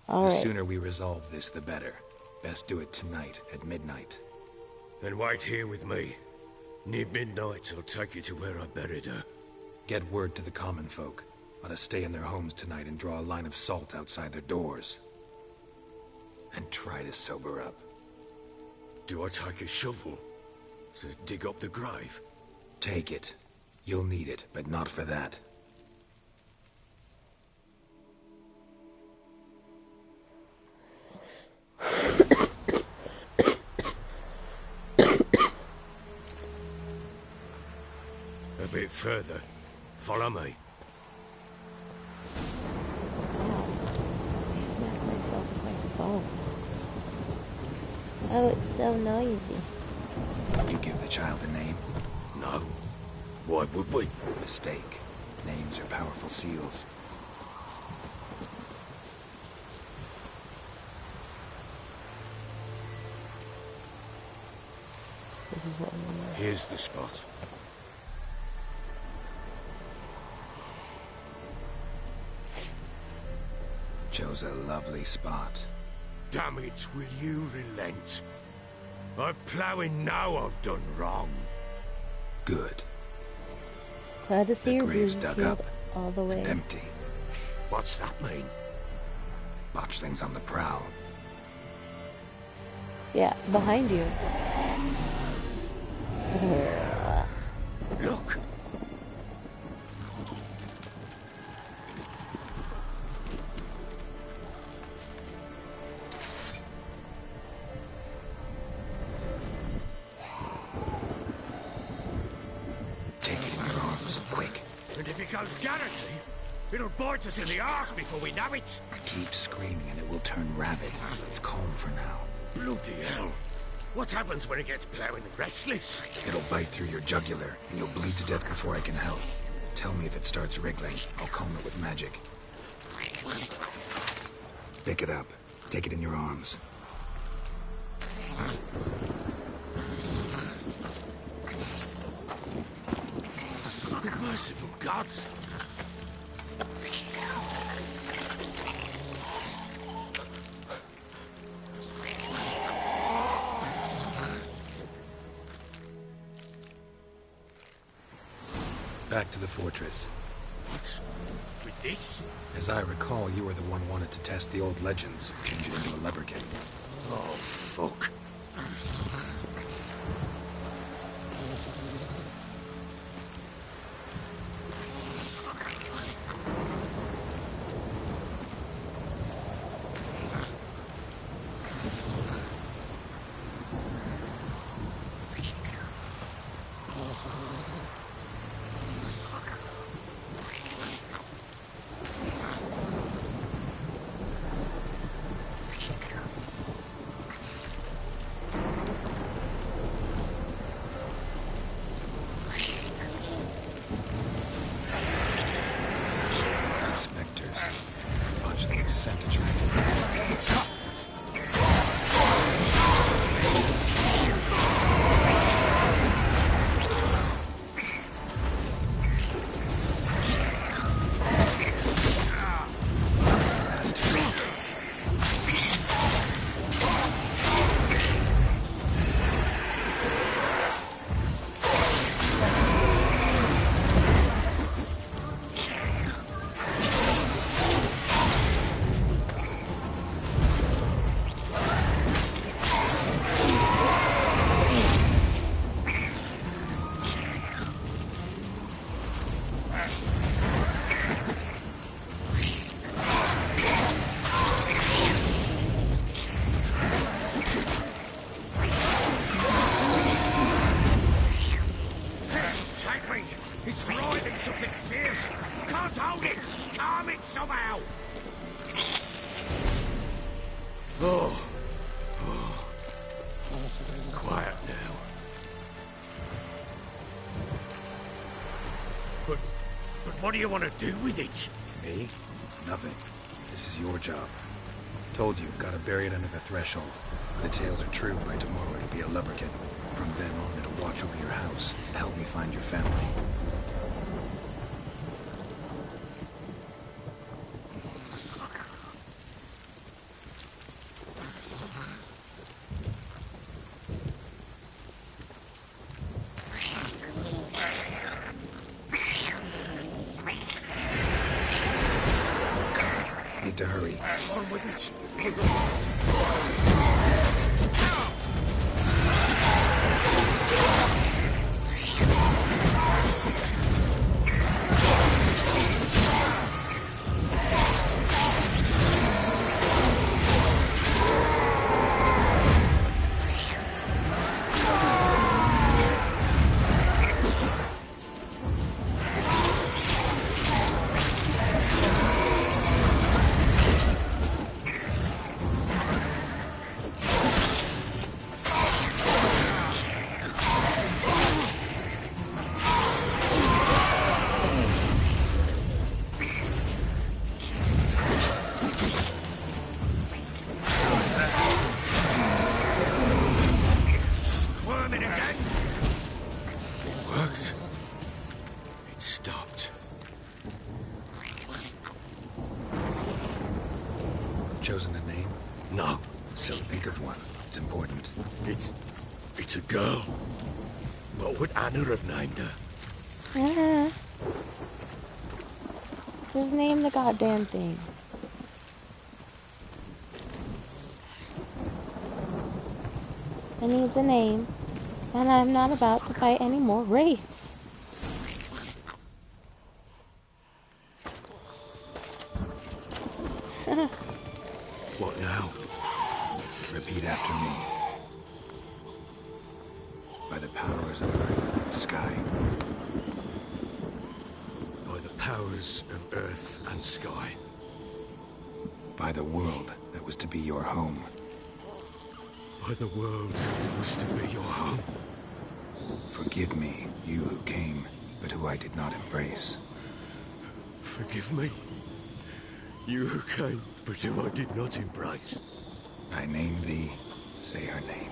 All the right. sooner we resolve this, the better. Best do it tonight, at midnight. Then wait here with me. Near midnight, I'll take you to where I buried her. Get word to the common folk. Ought to stay in their homes tonight and draw a line of salt outside their doors. And try to sober up. Do I take a shovel to dig up the grave? Take it. You'll need it, but not for that. A bit further. Follow me. I smacked myself with my phone. Oh, it's so noisy. You give the child a name? No. Why would we? Mistake. Names are powerful seals. This is what we want. Here's the spot. Chose a lovely spot. Damn it, will you relent? I'm ploughing now I've done wrong. Good. Glad to see The your grave's bruises dug healed up all the way. and empty. What's that mean? Botchlings on the prowl. Yeah, behind you. Look! Take it in your arms, quick. And if it goes Garrity, it'll bite us in the arse before we know it. Keep screaming and it will turn rabid. It's calm for now. Bloody hell. What happens when it gets ploughing restless? It'll bite through your jugular, and you'll bleed to death before I can help. Tell me if it starts wriggling. I'll calm it with magic. Pick it up. Take it in your arms. Merciful gods! Back to the fortress. What? With this? As I recall, you were the one wanted to test the old legends, change it into a leprechaun. Oh, fuck. Quiet now. But what do you want to do with it? Me? Nothing. This is your job. Told you, gotta bury it under the threshold. If the tales are true, by tomorrow it'll be a leprechaun. From then on, it'll watch over your house and help me find your family. Need to hurry. On with it. Chosen a name? No. So think of one. It's important. It's a girl. What would Anna have named her? Just name the goddamn thing. It needs a name, and I'm not about to fight any more wraiths. What now? Repeat after me. By the powers of earth and sky. By the powers of earth and sky. By the world that was to be your home. By the world that was to be your home. Forgive me, you who came, but who I did not embrace. Forgive me, you who came, but who I did not embrace. I name thee, say her name,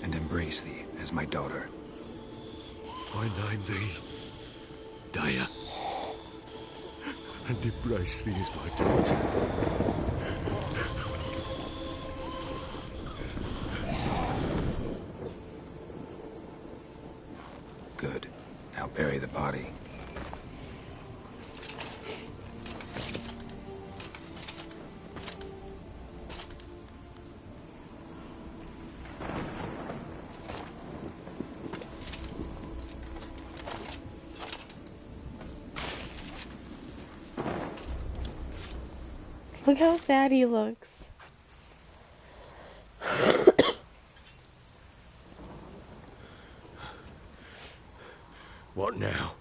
and embrace thee as my daughter. I name thee, Daya, and embrace thee as my daughter. Good. Now bury the body. Look how sad he looks. What now?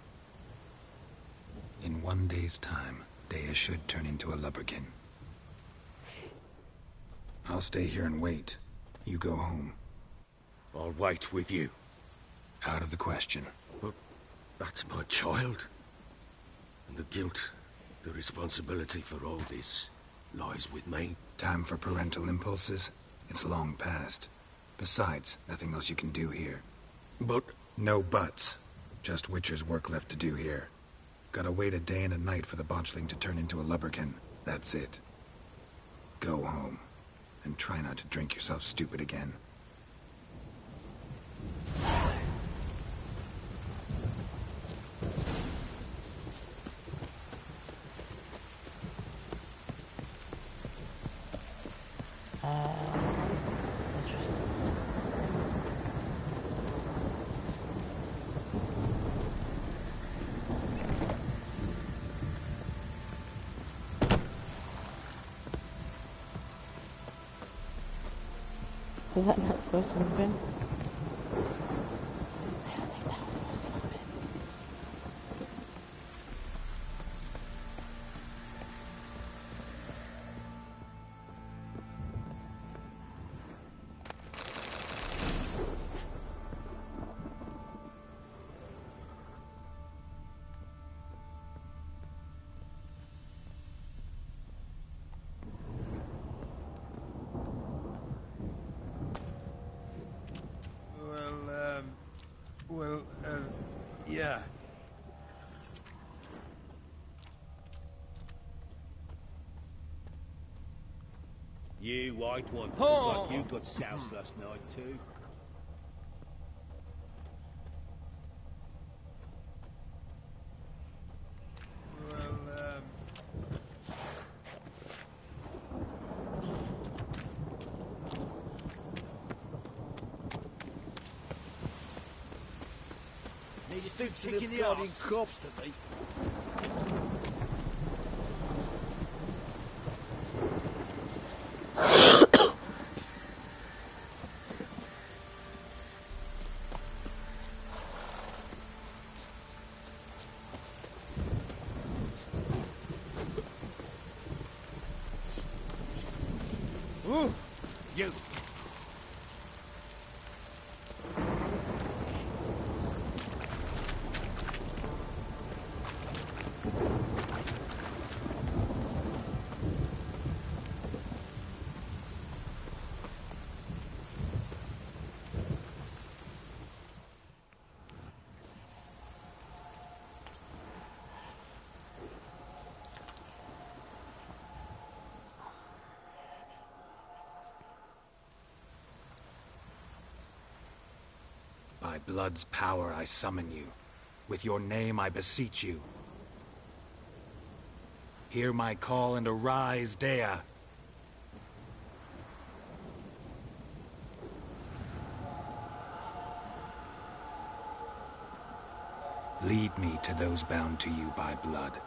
In 1 day's time, Dea should turn into a lubberkin. I'll stay here and wait. You go home. I'll wait with you. Out of the question. But that's my child. And the guilt, the responsibility for all this, lies with me. Time for parental impulses? It's long past. Besides, nothing else you can do here. But... No buts. Just Witcher's work left to do here. Gotta wait a day and a night for the botchling to turn into a lubberkin. That's it. Go home. And try not to drink yourself stupid again. Interesting. Was that not supposed to open? I don't think that was supposed to open. Yeah. You white one. Oh. Like you got soused last night too. Need a suit kicking the arse. Corpse to me. You! By blood's power I summon you. With your name I beseech you. Hear my call and arise, Dea. Lead me to those bound to you by blood.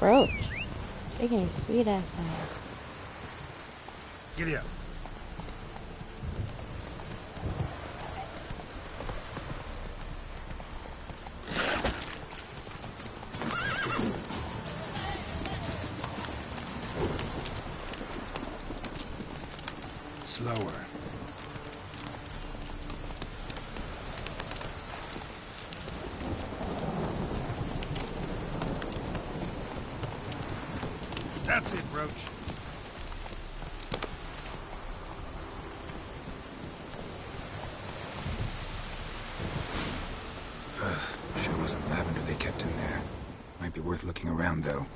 Roach. Taking a sweet ass out. Giddy up. Slower. That's it, Roach. Sure wasn't lavender they kept in there. Might be worth looking around, though.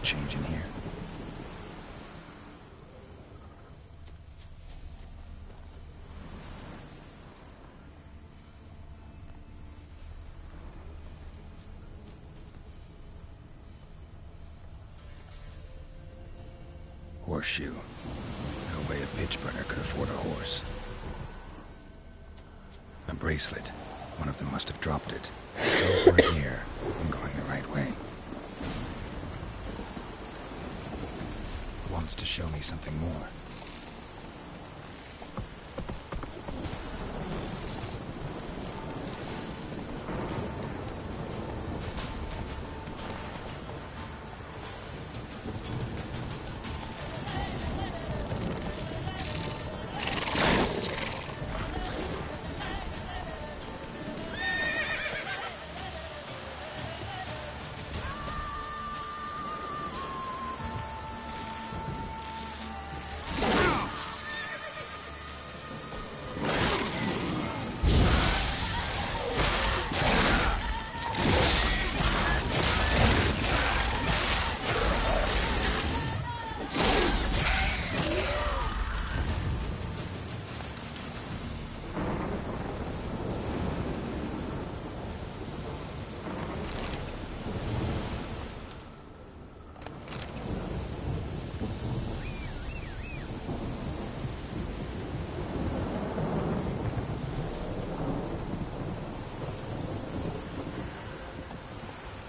Change in here. Horseshoe. No way a pitch burner could afford a horse. A bracelet. One of them must have dropped it. Over here. I'm going the right way. Wants to show me something more.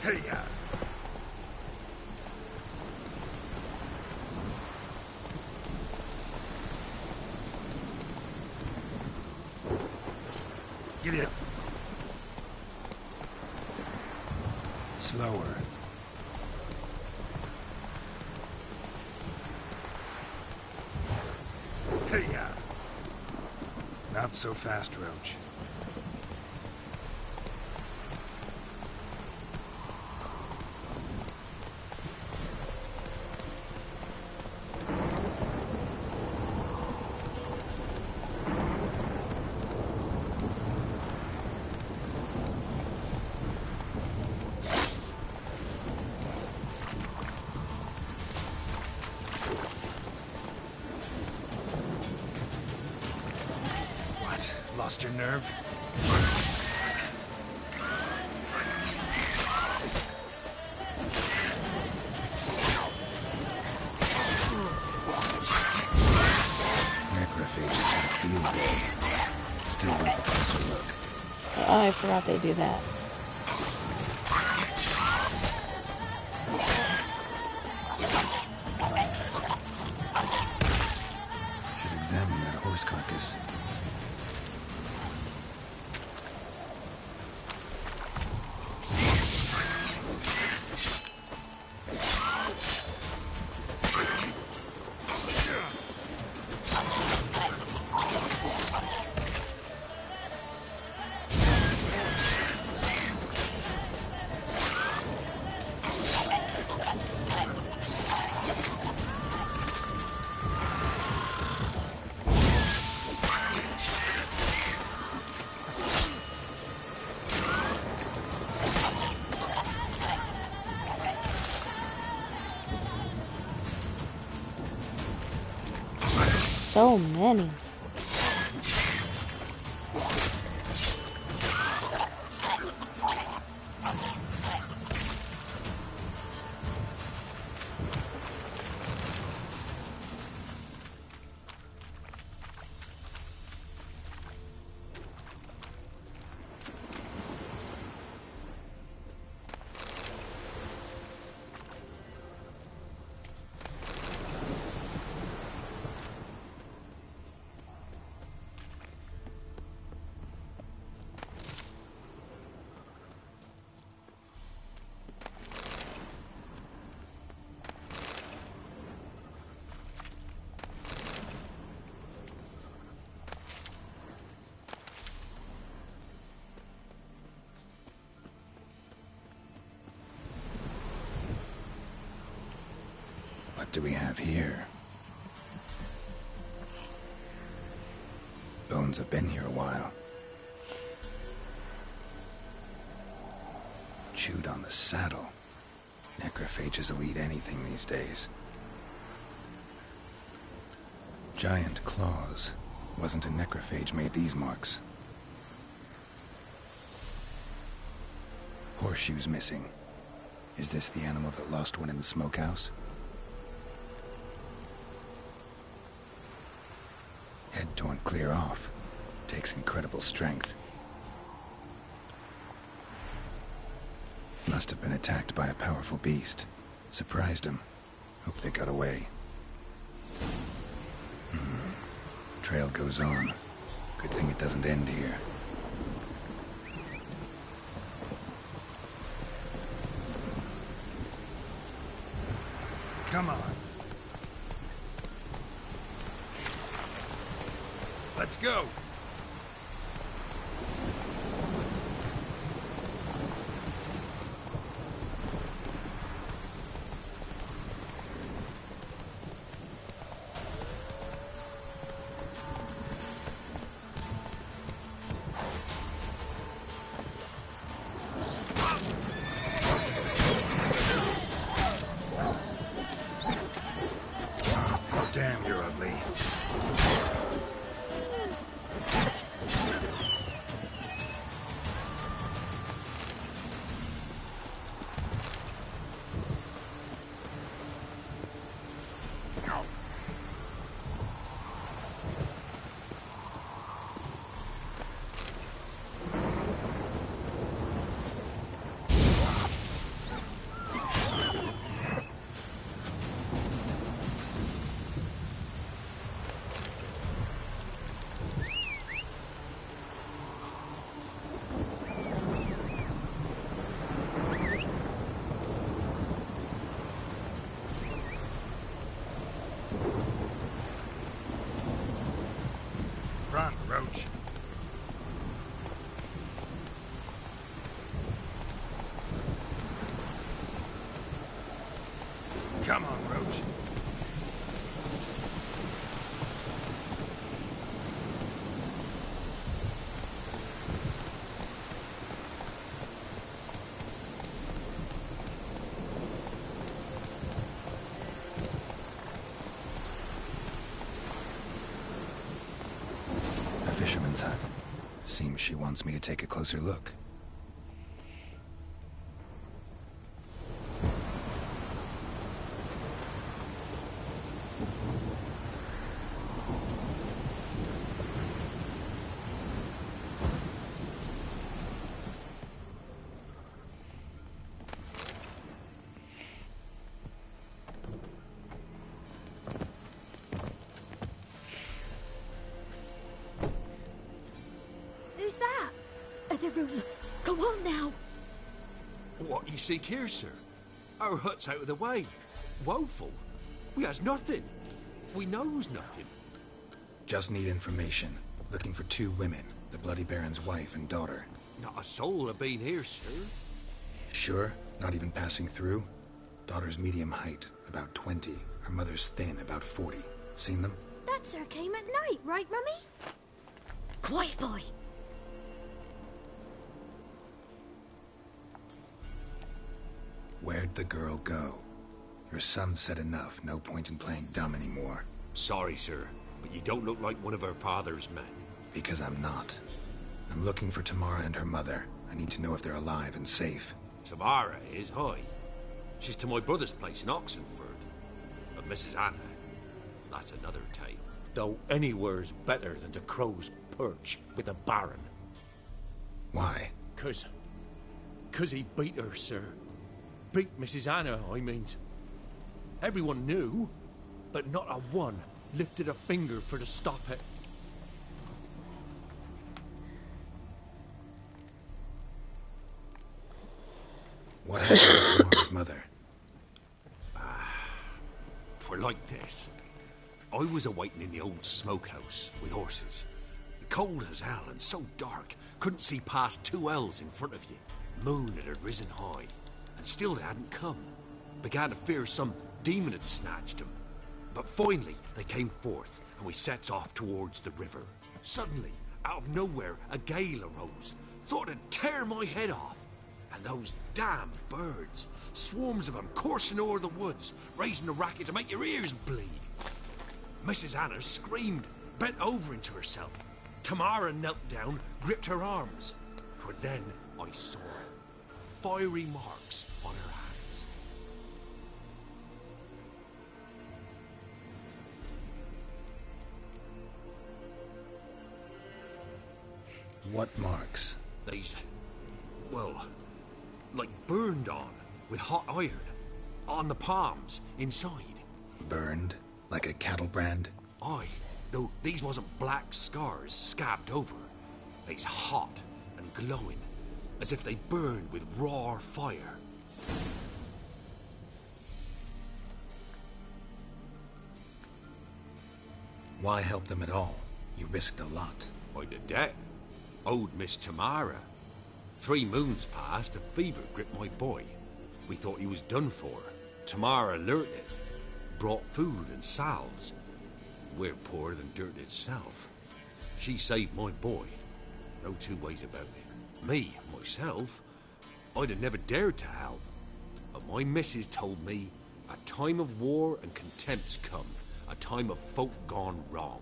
Hey-ya! Get it. Slower. Hey-ya! Not so fast, Roach. Lost your nerve? Necrophages had a field day. Still worth a closer look. Oh, I forgot they do that. Should examine that horse carcass. So many. What do we have here? Bones have been here a while. Chewed on the saddle. Necrophages will eat anything these days. Giant claws. Wasn't a necrophage made these marks. Horseshoes missing. Is this the animal that lost one in the smokehouse? Head torn clear off. Takes incredible strength. Must have been attacked by a powerful beast. Surprised him. Hope they got away. Trail goes on. Good thing it doesn't end here. Come on. Let's go. Damn, you're ugly. Run, Roach. Come on, Roach. A fisherman's hut. Seems she wants me to take a closer look. Who's that? Other room. Go on now. What you seek here, sir? Our hut's out of the way. Woeful. We has nothing. We knows nothing. Just need information. Looking for 2 women. The Bloody Baron's wife and daughter. Not a soul have been here, sir. Sure? Not even passing through? Daughter's medium height, about 20. Her mother's thin, about 40. Seen them? That sir came at night, right, Mummy? Quiet, boy. Where'd the girl go? Your son said enough. No point in playing dumb anymore. Sorry, sir, but you don't look like one of her father's men. Because I'm not. I'm looking for Tamara and her mother. I need to know if they're alive and safe. Tamara is high. She's to my brother's place in Oxenford. But Mrs. Anna, that's another tale. Though anywhere's better than the Crow's Perch with a Baron. Why? 'Cause he beat her, sir. Beat Mrs. Anna, I mean. Everyone knew, but not a one lifted a finger for to stop it. What happened to Tamara's mother? Twere like this. I was awaiting in the old smokehouse with horses. Cold as hell and so dark, couldn't see past 2 ells in front of you. Moon had risen high, and still they hadn't come. Began to fear some demon had snatched him. But finally, they came forth, and we sets off towards the river. Suddenly, out of nowhere, a gale arose. Thought it'd tear my head off. And those damn birds, swarms of them coursing o'er the woods, raising a racket to make your ears bleed. Mrs. Anna screamed, bent over into herself. Tamara knelt down, gripped her arms. 'Twas then I saw her. Fiery marks on her hands. What marks? These, well, like burned on, with hot iron. On the palms, inside. Burned? Like a cattle brand? Aye, though these wasn't black scars scabbed over. They's hot and glowing, as if they burned with raw fire. Why help them at all? You risked a lot. By the debt. Owed Miss Tamara. 3 moons passed, a fever gripped my boy. We thought he was done for. Tamara alerted. Brought food and salves. We're poorer than dirt itself. She saved my boy. No 2 ways about it. Me, myself, I'd have never dared to help. But my missus told me a time of war and contempt's come. A time of folk gone wrong.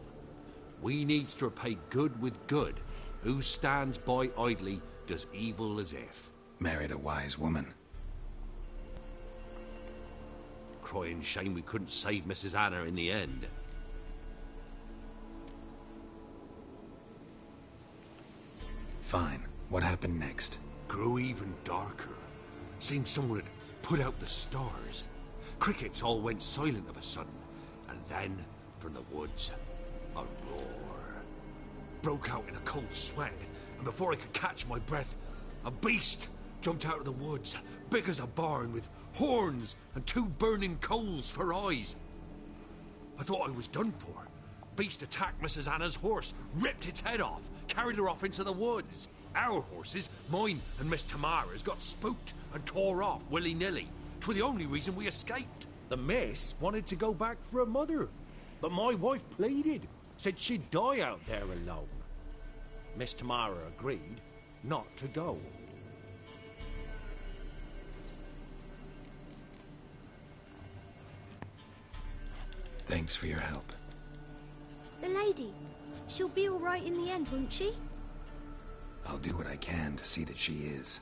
We needs to repay good with good. Who stands by idly does evil as if. Married a wise woman. Crying shame we couldn't save Mrs. Anna in the end. Fine. What happened next? Grew even darker. Seemed someone had put out the stars. Crickets all went silent of a sudden. And then, from the woods, a roar. Broke out in a cold sweat, and before I could catch my breath, a beast jumped out of the woods, big as a barn, with horns and 2 burning coals for eyes. I thought I was done for. Beast attacked Mrs. Anna's horse, ripped its head off, carried her off into the woods. Our horses, mine and Miss Tamara's, got spooked and tore off willy-nilly. 'Twas the only reason we escaped. The miss wanted to go back for her mother, but my wife pleaded, said she'd die out there alone. Miss Tamara agreed not to go. Thanks for your help. The lady. She'll be all right in the end, won't she? I'll do what I can to see that she is.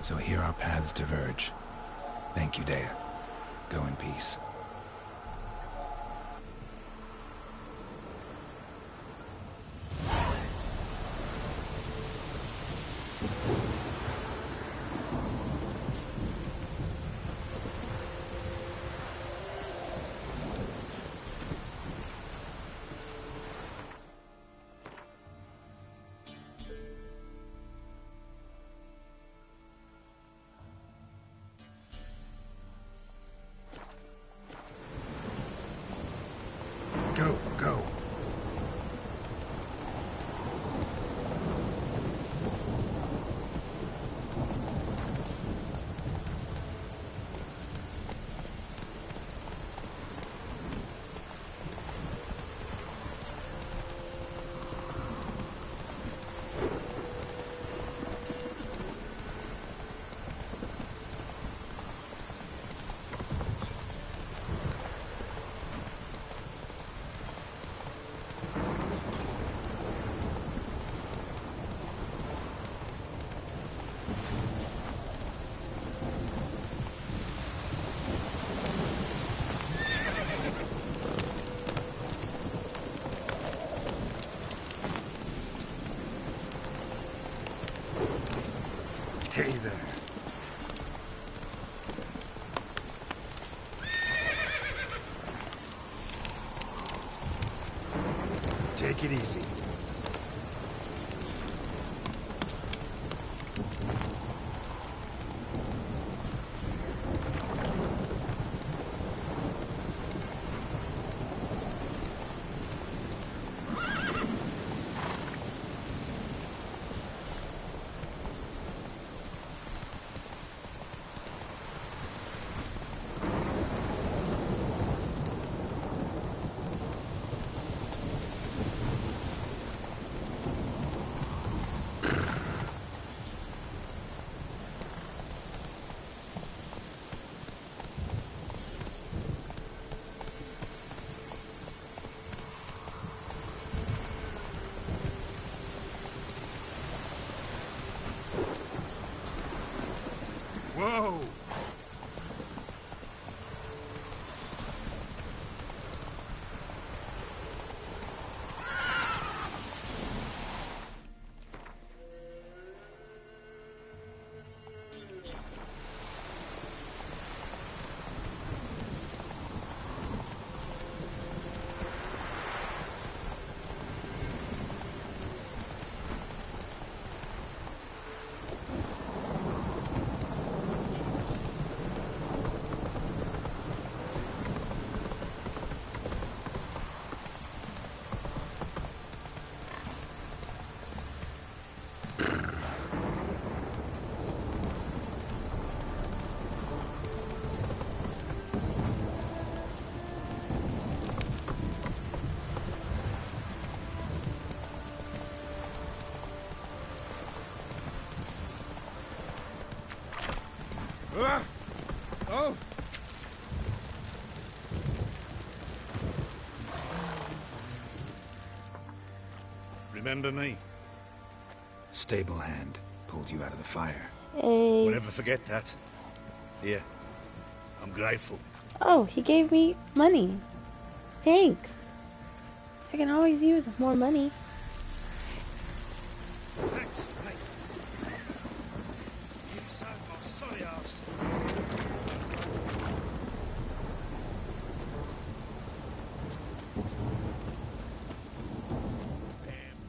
So here our paths diverge. Thank you, Dea. Go in peace. Go, go. Hey there. Take it easy. Remember me? Stable hand pulled you out of the fire. Hey. We'll never forget that. Here. I'm grateful. Oh, he gave me money. Thanks. I can always use more money. Thanks, mate. You saved my sorry ass.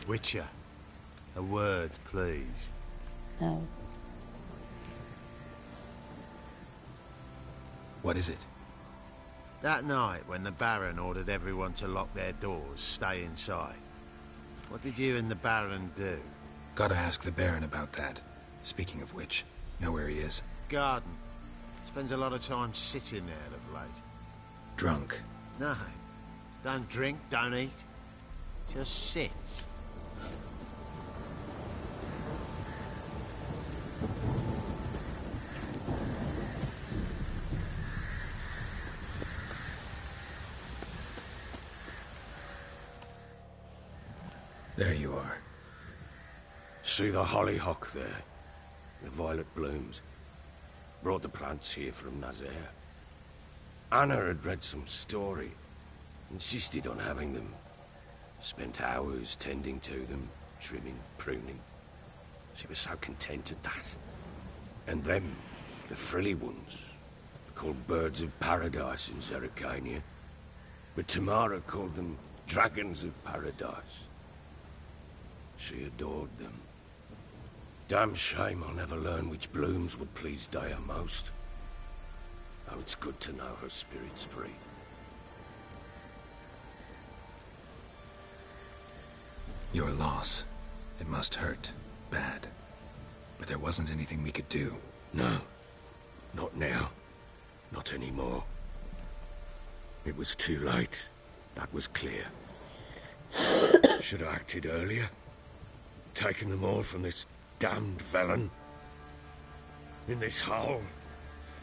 Witcher, a word, please. No. What is it? That night when the Baron ordered everyone to lock their doors, stay inside. What did you and the Baron do? Gotta ask the Baron about that. Speaking of which, know where he is? Garden. Spends a lot of time sitting there of late. Drunk. No. Don't drink, don't eat. Just sits. There you are. See the hollyhock there? The violet blooms. Brought the plants here from Nazaire. Anna had read some story. Insisted on having them. Spent hours tending to them, trimming, pruning. She was so content at that. And them, the frilly ones, called birds of paradise in Zerrikania. But Tamara called them dragons of paradise. She adored them. Damn shame I'll never learn which blooms would please Dea most. Though it's good to know her spirit's free. Your loss. It must hurt. Bad. But there wasn't anything we could do. No. Not now. Not anymore. It was too late. That was clear. Should have acted earlier. Taken them all from this damned felon. In this hole.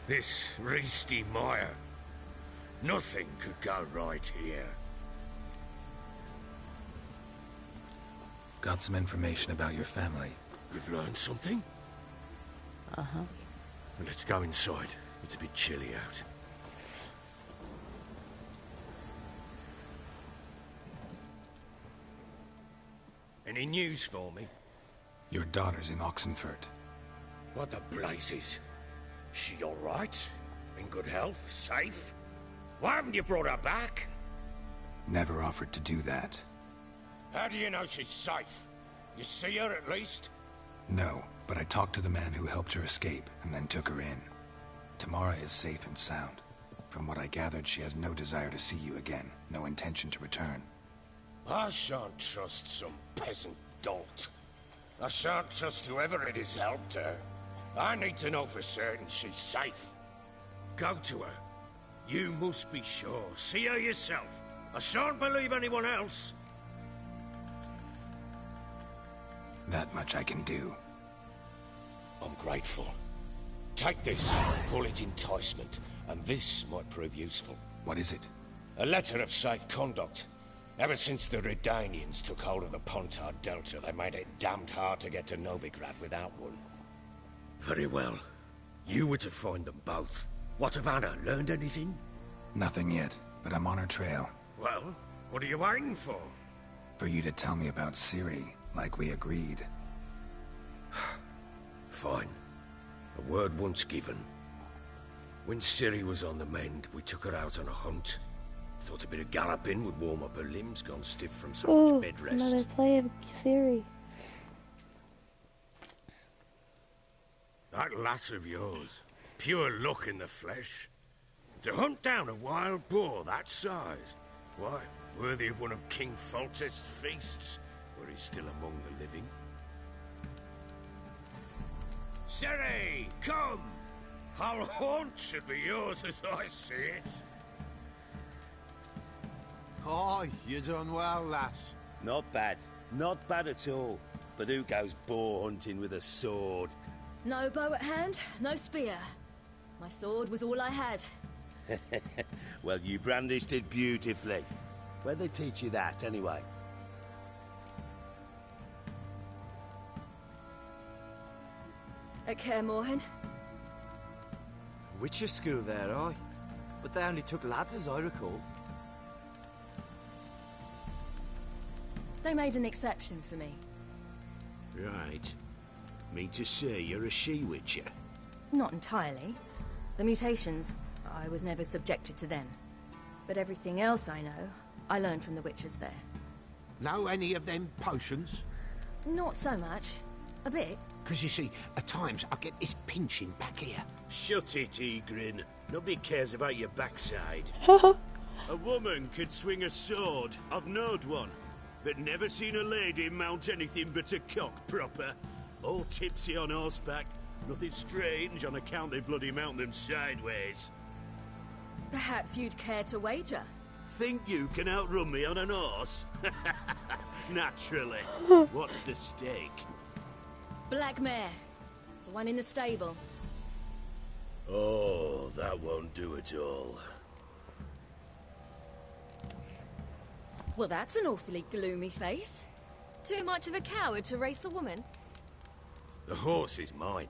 This reesty mire. Nothing could go right here. Got some information about your family. You've learned something? Uh-huh. Well, let's go inside. It's a bit chilly out. Any news for me? Your daughter's in Oxenfurt. What the blazes? She all right? In good health? Safe? Why haven't you brought her back? Never offered to do that. How do you know she's safe? You see her at least? No, but I talked to the man who helped her escape and then took her in. Tamara is safe and sound. From what I gathered, she has no desire to see you again, no intention to return. I shan't trust some peasant dolt. I shan't trust whoever it is helped her. I need to know for certain she's safe. Go to her. You must be sure. See her yourself. I shan't believe anyone else. That much I can do. I'm grateful. Take this. Call it enticement. And this might prove useful. What is it? A letter of safe conduct. Ever since the Redanians took hold of the Pontard Delta, they made it damned hard to get to Novigrad without one. Very well. You were to find them both. What of Anna? Learned anything? Nothing yet, but I'm on her trail. Well, what are you waiting for? For you to tell me about Ciri, like we agreed. Fine. A word once given. When Ciri was on the mend, we took her out on a hunt. Thought a bit of galloping would warm up her limbs, gone stiff from so much bed rest. Another play of Ciri. That lass of yours, pure luck in the flesh. To hunt down a wild boar that size, why, worthy of one of King Foltest's feasts, where he's still among the living. Ciri, come! Our haunt should be yours as I see it. Oh, you done well, lass. Not bad. Not bad at all. But who goes boar hunting with a sword? No bow at hand, no spear. My sword was all I had. Well, you brandished it beautifully. Where'd they teach you that, anyway? At Kaer Morhen. Witcher school there, aye. But they only took lads, as I recall. They made an exception for me. Right. Mean to say you're a she-witcher? Not entirely. The mutations, I was never subjected to them. But everything else I know, I learned from the witches there. Know any of them potions? Not so much. A bit. Because you see, at times I get this pinching back here. Shut it, Egrin. Nobody cares about your backside. A woman could swing a sword. I've knowed one. But never seen a lady mount anything but a cock proper. All tipsy on horseback. Nothing strange on account they bloody mount them sideways. Perhaps you'd care to wager? Think you can outrun me on an horse? Naturally. What's the stake? Black mare. The one in the stable. Oh, that won't do it all. Well, that's an awfully gloomy face. Too much of a coward to race a woman? The horse is mine.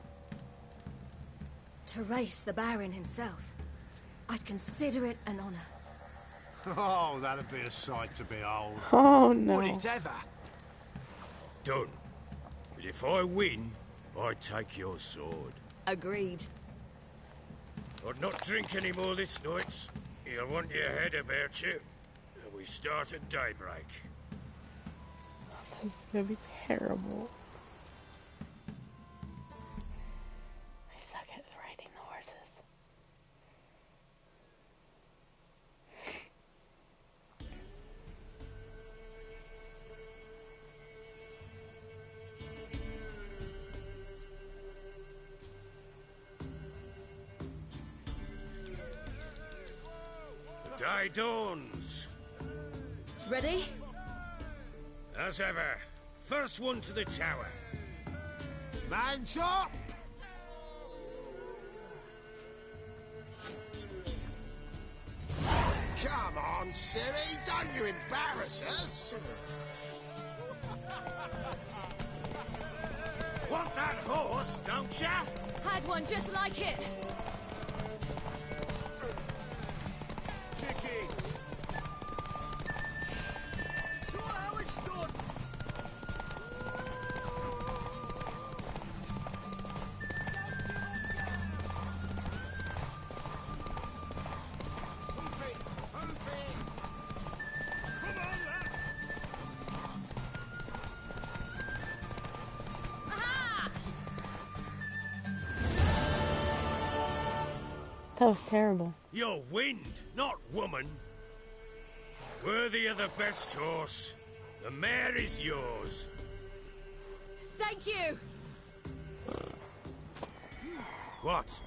To race the Baron himself. I'd consider it an honor. Oh, that'd be a sight to behold. Oh, no. Would it ever? Done. But if I win, I take your sword. Agreed. I'd not drink any more this night. You'll want your head about you. We start at daybreak. This is gonna be terrible. I suck at riding the horses. The day dawns. Ready? As ever. First one to the tower. Man chop! Come on, Ciri, don't you embarrass us! Want that horse, don't ya? Had one just like it. Kick it. Show how it's done! That was terrible. You're wind, not woman. Worthy of the best horse. The mare is yours. Thank you. What?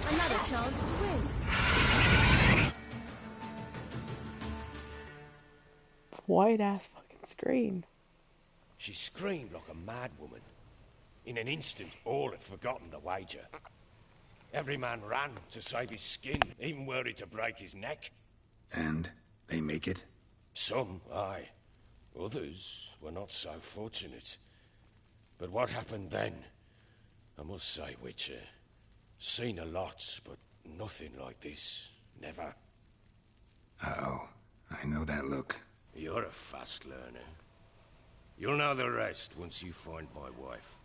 Another chance to win. White ass fucking screen. She screamed like a mad woman. In an instant, all had forgotten the wager. Every man ran to save his skin, even were he to break his neck. And they make it? Some, aye. Others were not so fortunate. But what happened then? I must say, Witcher, seen a lot, but nothing like this. Never. Uh-oh. I know that look. You're a fast learner. You'll know the rest once you find my wife.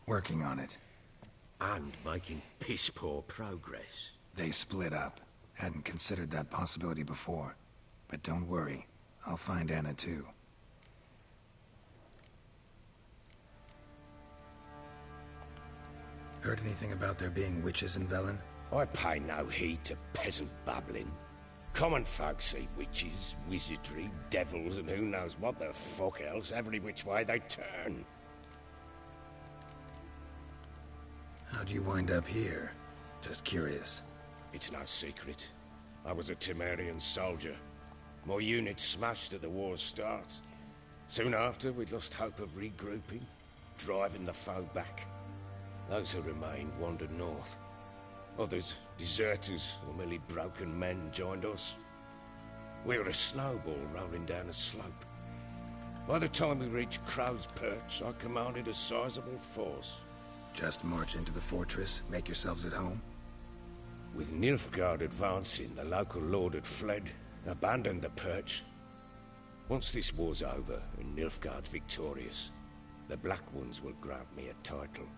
Working on it. And making piss-poor progress. They split up. Hadn't considered that possibility before. But don't worry. I'll find Anna too. Heard anything about there being witches in Velen? I pay no heed to peasant babbling. Common folk see witches, wizardry, devils, and who knows what the fuck else every which way they turn. How'd you wind up here? Just curious. It's no secret. I was a Temerian soldier. My unit smashed at the war's start. Soon after, we'd lost hope of regrouping, driving the foe back. Those who remained wandered north. Others, deserters or merely broken men, joined us. We were a snowball rolling down a slope. By the time we reached Crow's Perch, I commanded a sizable force. Just march into the fortress, make yourselves at home? With Nilfgaard advancing, the local lord had fled, abandoned the Perch. Once this war's over and Nilfgaard's victorious, the Black Ones will grant me a title.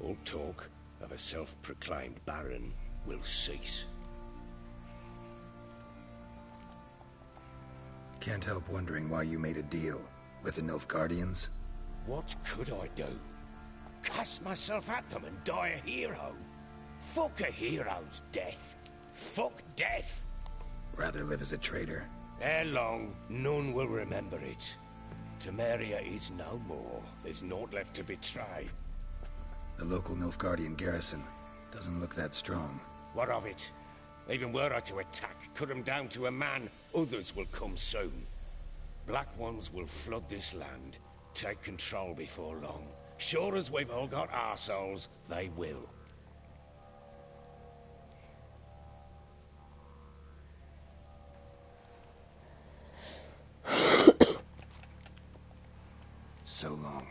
All talk of a self-proclaimed Baron will cease. Can't help wondering why you made a deal with the Nilfgaardians. What could I do? Cast myself at them and die a hero? Fuck a hero's death. Fuck death. Rather live as a traitor. Ere long, none will remember it. Temeria is no more. There's naught left to betray. The local Nilfgaardian garrison doesn't look that strong. What of it? Even were I to attack, cut them down to a man, others will come soon. Black Ones will flood this land, take control before long. Sure as we've all got arseholes, they will. So long.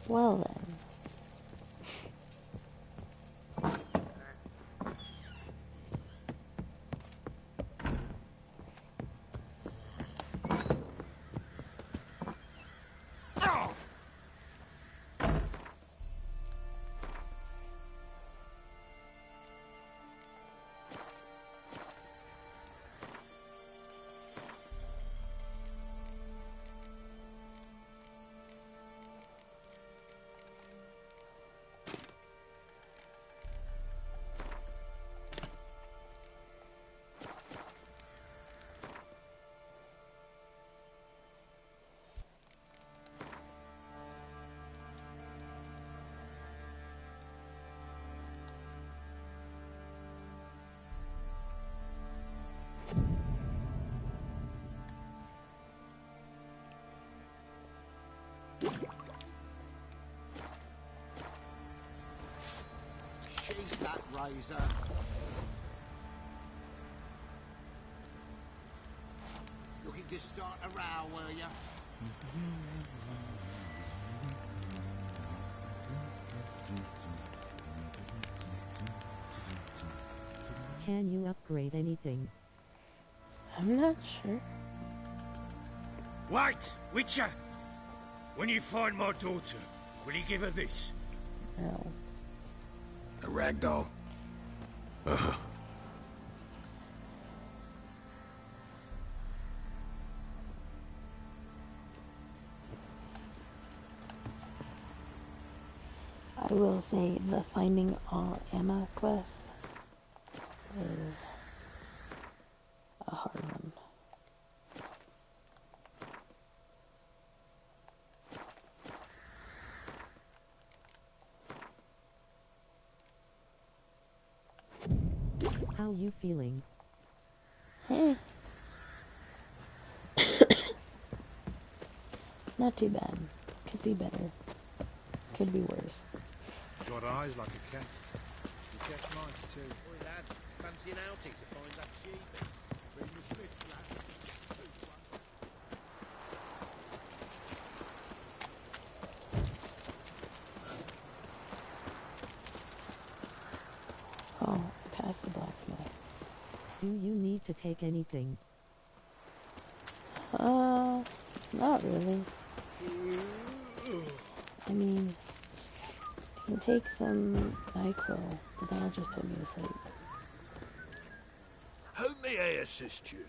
Well then. Sheath that razor. Looking to start a row, were you? Can you upgrade anything? I'm not sure. Wait, Witcher! When you find my daughter, will you give her this? No. A ragdoll? Uh-huh. I will say the Finding Anna quest is a hard one. How you feeling? Not too bad. Could be better. Could be worse. Got eyes like a cat. You catch mice too. Oi, lads, fancy an outing to find that sheep? Bring the Smiths, lad. Oh, past the blacksmith. Do you need to take anything? Not really. I mean, I can take some NyQuil, but that'll just put me to sleep. How may I assist you?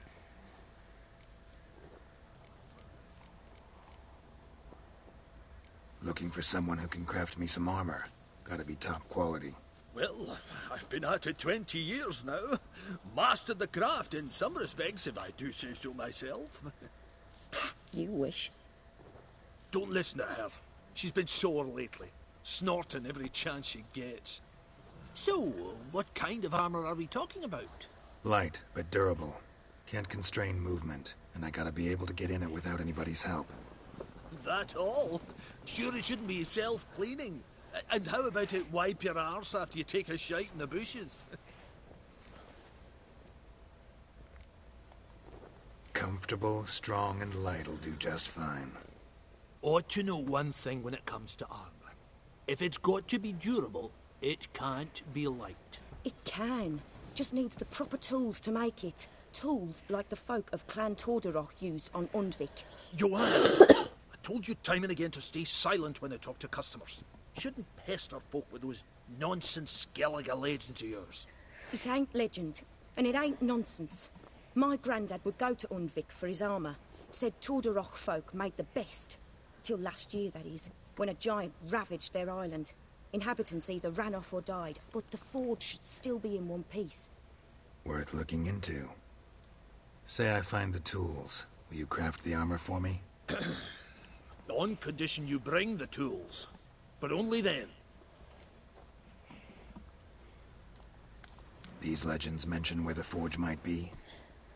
Looking for someone who can craft me some armor. Gotta be top quality. Well, I've been at it 20 years now. Mastered the craft in some respects, if I do say so myself. You wish. Don't listen to her. She's been sore lately, snorting every chance she gets. So, what kind of armor are we talking about? Light, but durable. Can't constrain movement, and I gotta be able to get in it without anybody's help. That all? Sure it shouldn't be self-cleaning. And how about it wipe your arse after you take a shite in the bushes? Comfortable, strong, and light'll do just fine. Ought to know one thing when it comes to armor. If it's got to be durable, it can't be light. It can. Just needs the proper tools to make it. Tools like the folk of Clan Tordarroch use on Undvik. Joanna! I told you time and again to stay silent when I talk to customers. Shouldn't pester folk with those nonsense Skellige legends of yours. It ain't legend, and it ain't nonsense. My granddad would go to Undvik for his armour. Said Tordarroch folk made the best. Till last year, that is, when a giant ravaged their island. Inhabitants either ran off or died, but the forge should still be in one piece. Worth looking into. Say I find the tools. Will you craft the armor for me? On condition you bring the tools. But only then. These legends mention where the forge might be?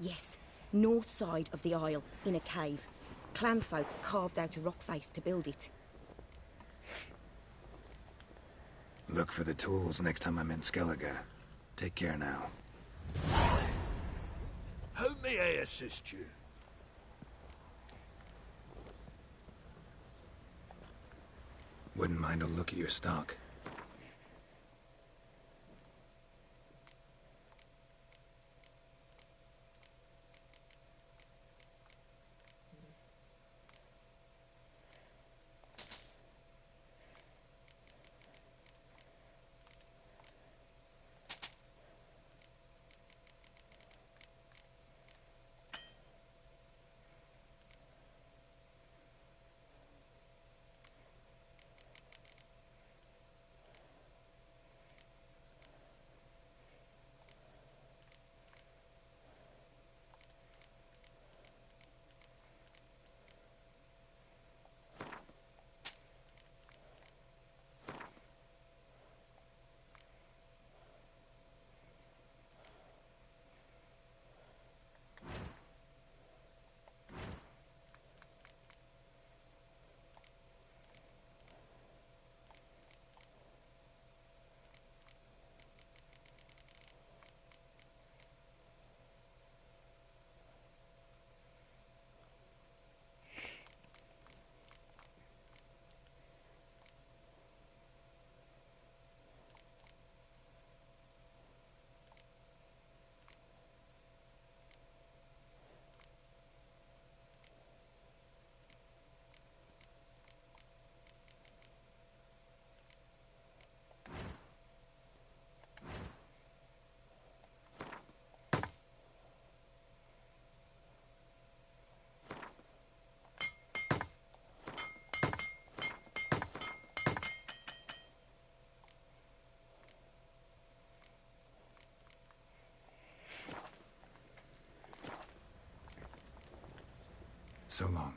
Yes, north side of the isle, in a cave. Clanfolk carved out a rock face to build it. Look for the tools next time I'm in Skellige. Take care now. How may I assist you? Wouldn't mind a look at your stock. So long.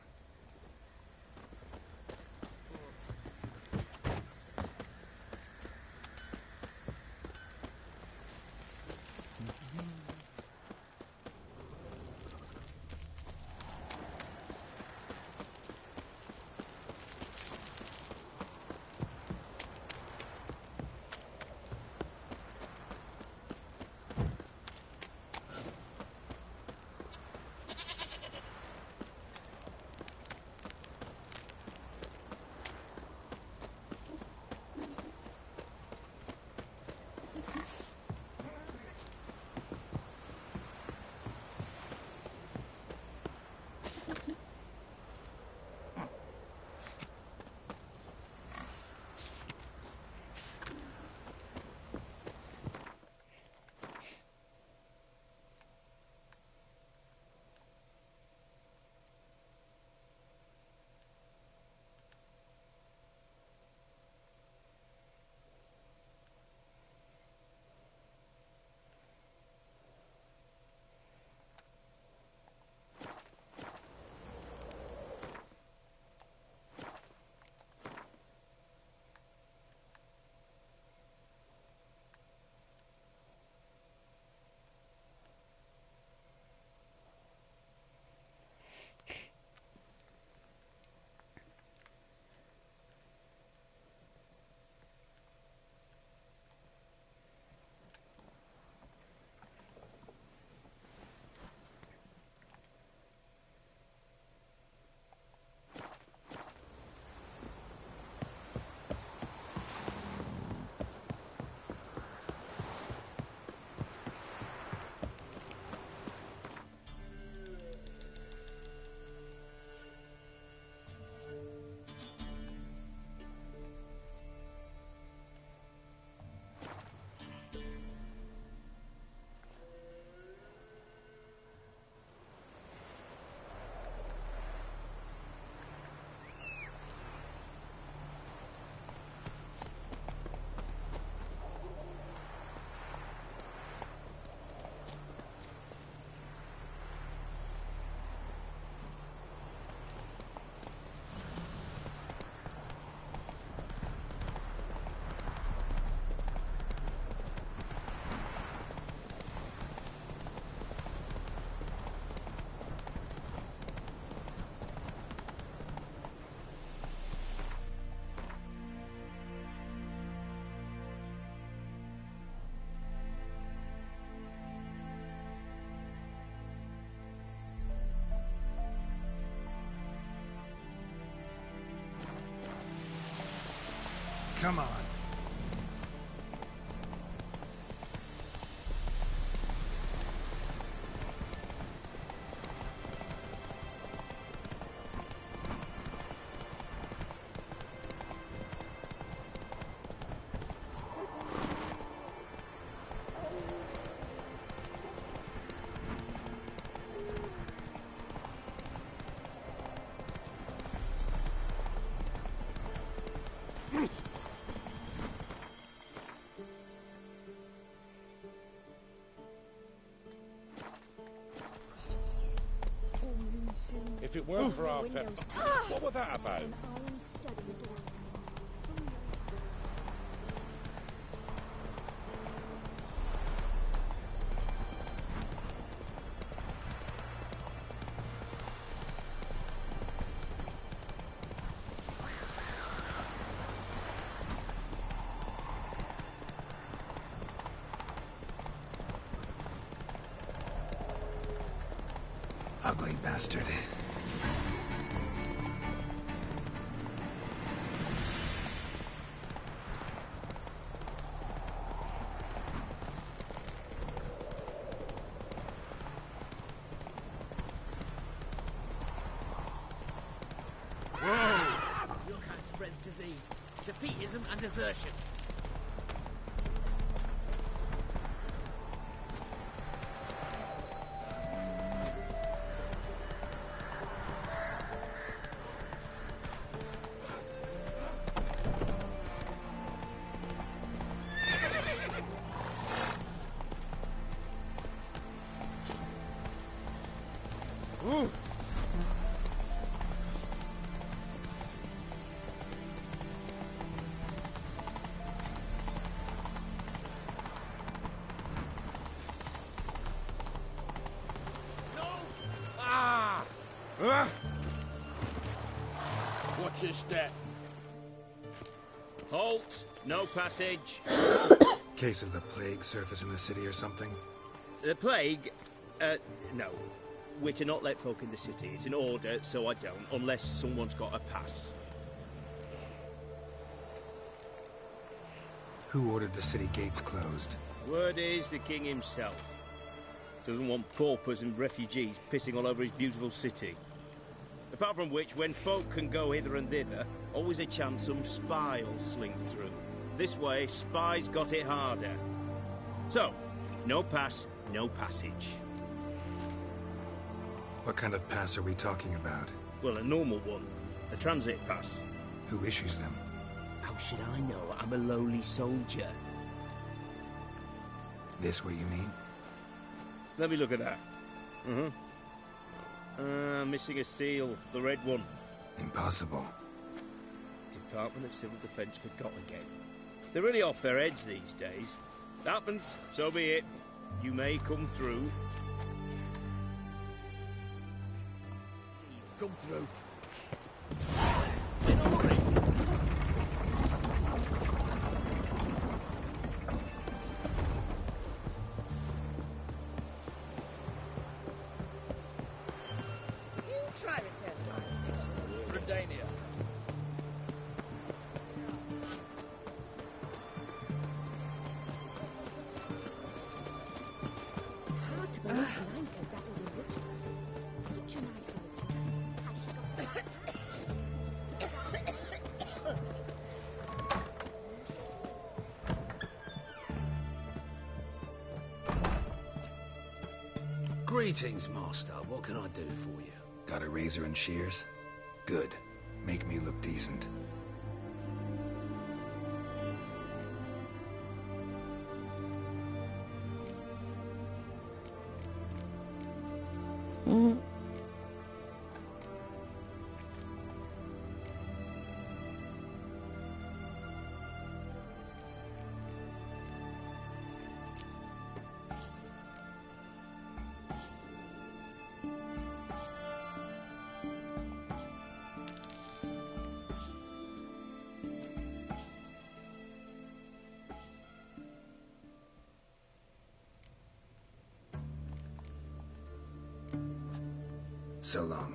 Come on. If it weren't for our what was that about? Ugly bastard. Your kind spreads disease, defeatism and desertion. Watch your step. Halt! No passage. Case of the plague surface in the city or something? The plague? No. We're to not let folk in the city. It's an order, so I don't, unless someone's got a pass. Who ordered the city gates closed? Word is the king himself. Doesn't want paupers and refugees pissing all over his beautiful city. Apart from which, when folk can go hither and thither, always a chance some spy will sling through. This way, spies got it harder. So, no pass, no passage. What kind of pass are we talking about? Well, a normal one. A transit pass. Who issues them? How should I know? I'm a lowly soldier. This what you mean? Let me look at that. Missing a seal. The red one. Impossible. Department of Civil Defense forgot again. They're really off their heads these days. Happens, so be it. You may come through. Come through. Try return to my section. Redania. It's hard to believe an anchor dabbled in witchcraft. Such a nice old woman. Has she got Greetings, Master. What can I do for you? Got a razor and shears? Good. Make me look decent. So long.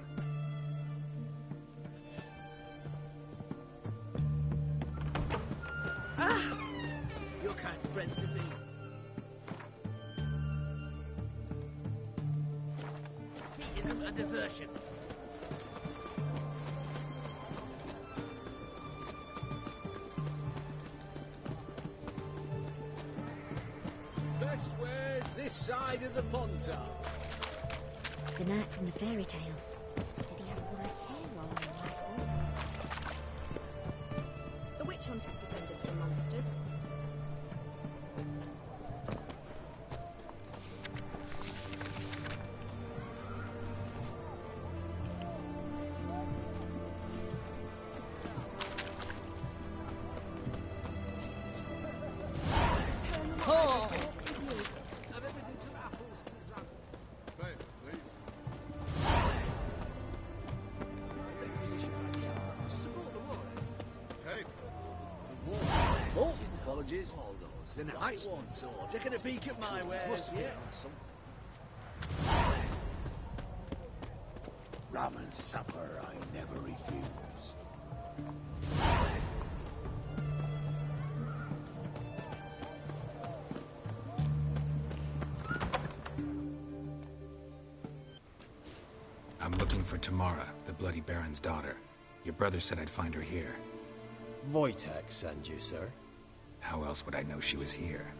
spreads disease. Heatism and desertion. Best wares this side of the Pontar. The knight from the fairy tales. Did he have white hair or a white horse? The witch hunters defend us from monsters. Apologies. The night one, so taking a peek at my wares, yeah? Rum and supper I never refuse. I'm looking for Tamara, the Bloody Baron's daughter. Your brother said I'd find her here. Wojtek sent you, sir. How else would I know she was here?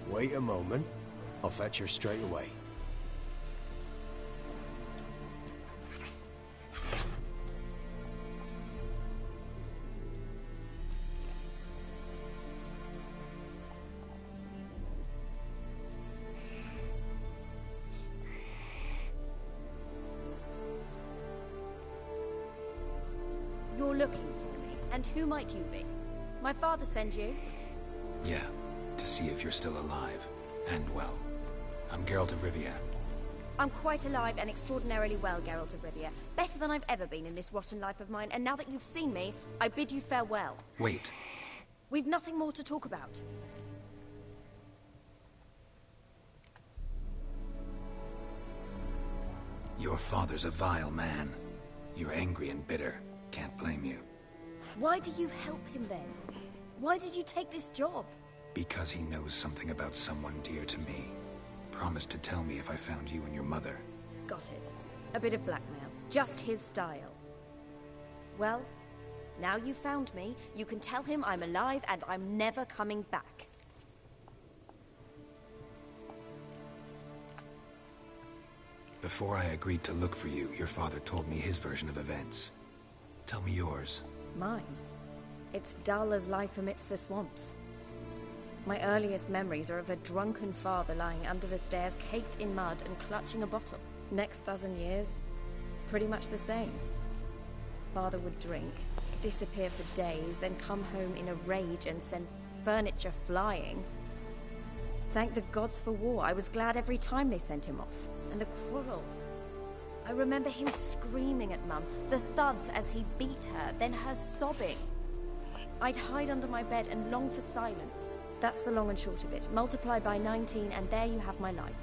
Wait a moment. I'll fetch her straight away. You're looking for me, and who might you be? My father sent you? Yeah, to see if you're still alive. And well. I'm Geralt of Rivia. I'm quite alive and extraordinarily well, Geralt of Rivia. Better than I've ever been in this rotten life of mine, and now that you've seen me, I bid you farewell. Wait. We've nothing more to talk about. Your father's a vile man. You're angry and bitter. Can't blame you. Why do you help him then? Why did you take this job? Because he knows something about someone dear to me. Promised to tell me if I found you and your mother. Got it. A bit of blackmail. Just his style. Well, now you've found me, you can tell him I'm alive and I'm never coming back. Before I agreed to look for you, your father told me his version of events. Tell me yours. Mine? It's dull as life amidst the swamps. My earliest memories are of a drunken father lying under the stairs, caked in mud and clutching a bottle. Next dozen years, pretty much the same. Father would drink, disappear for days, then come home in a rage and send furniture flying. Thank the gods for war. I was glad every time they sent him off. And the quarrels. I remember him screaming at Mum, the thuds as he beat her, then her sobbing. I'd hide under my bed and long for silence. That's the long and short of it. Multiply by 19 and there you have my life.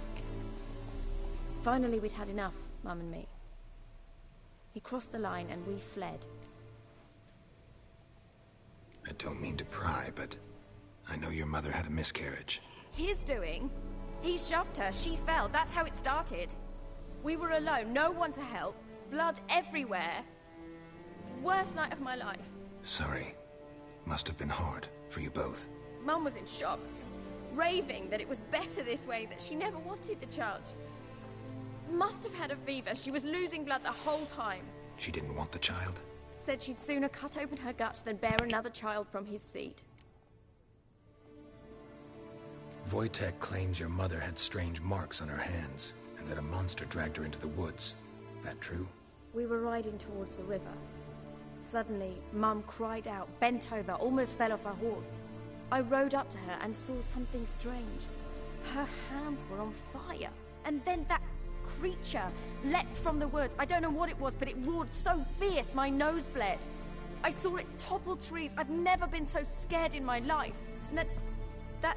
Finally we'd had enough, Mum and me. He crossed the line and we fled. I don't mean to pry, but I know your mother had a miscarriage. His doing? He shoved her, she fell, that's how it started. We were alone, no one to help, blood everywhere. Worst night of my life. Sorry. Must have been hard for you both. Mum was in shock. She was raving that it was better this way, that she never wanted the child. Must have had a fever. She was losing blood the whole time. She didn't want the child? Said she'd sooner cut open her gut than bear another child from his seed. Wojtek claims your mother had strange marks on her hands, and that a monster dragged her into the woods. That true? We were riding towards the river. Suddenly, Mum cried out, bent over, almost fell off her horse. I rode up to her and saw something strange. Her hands were on fire. And then that creature leapt from the woods. I don't know what it was, but it roared so fierce my nose bled. I saw it topple trees. I've never been so scared in my life. And that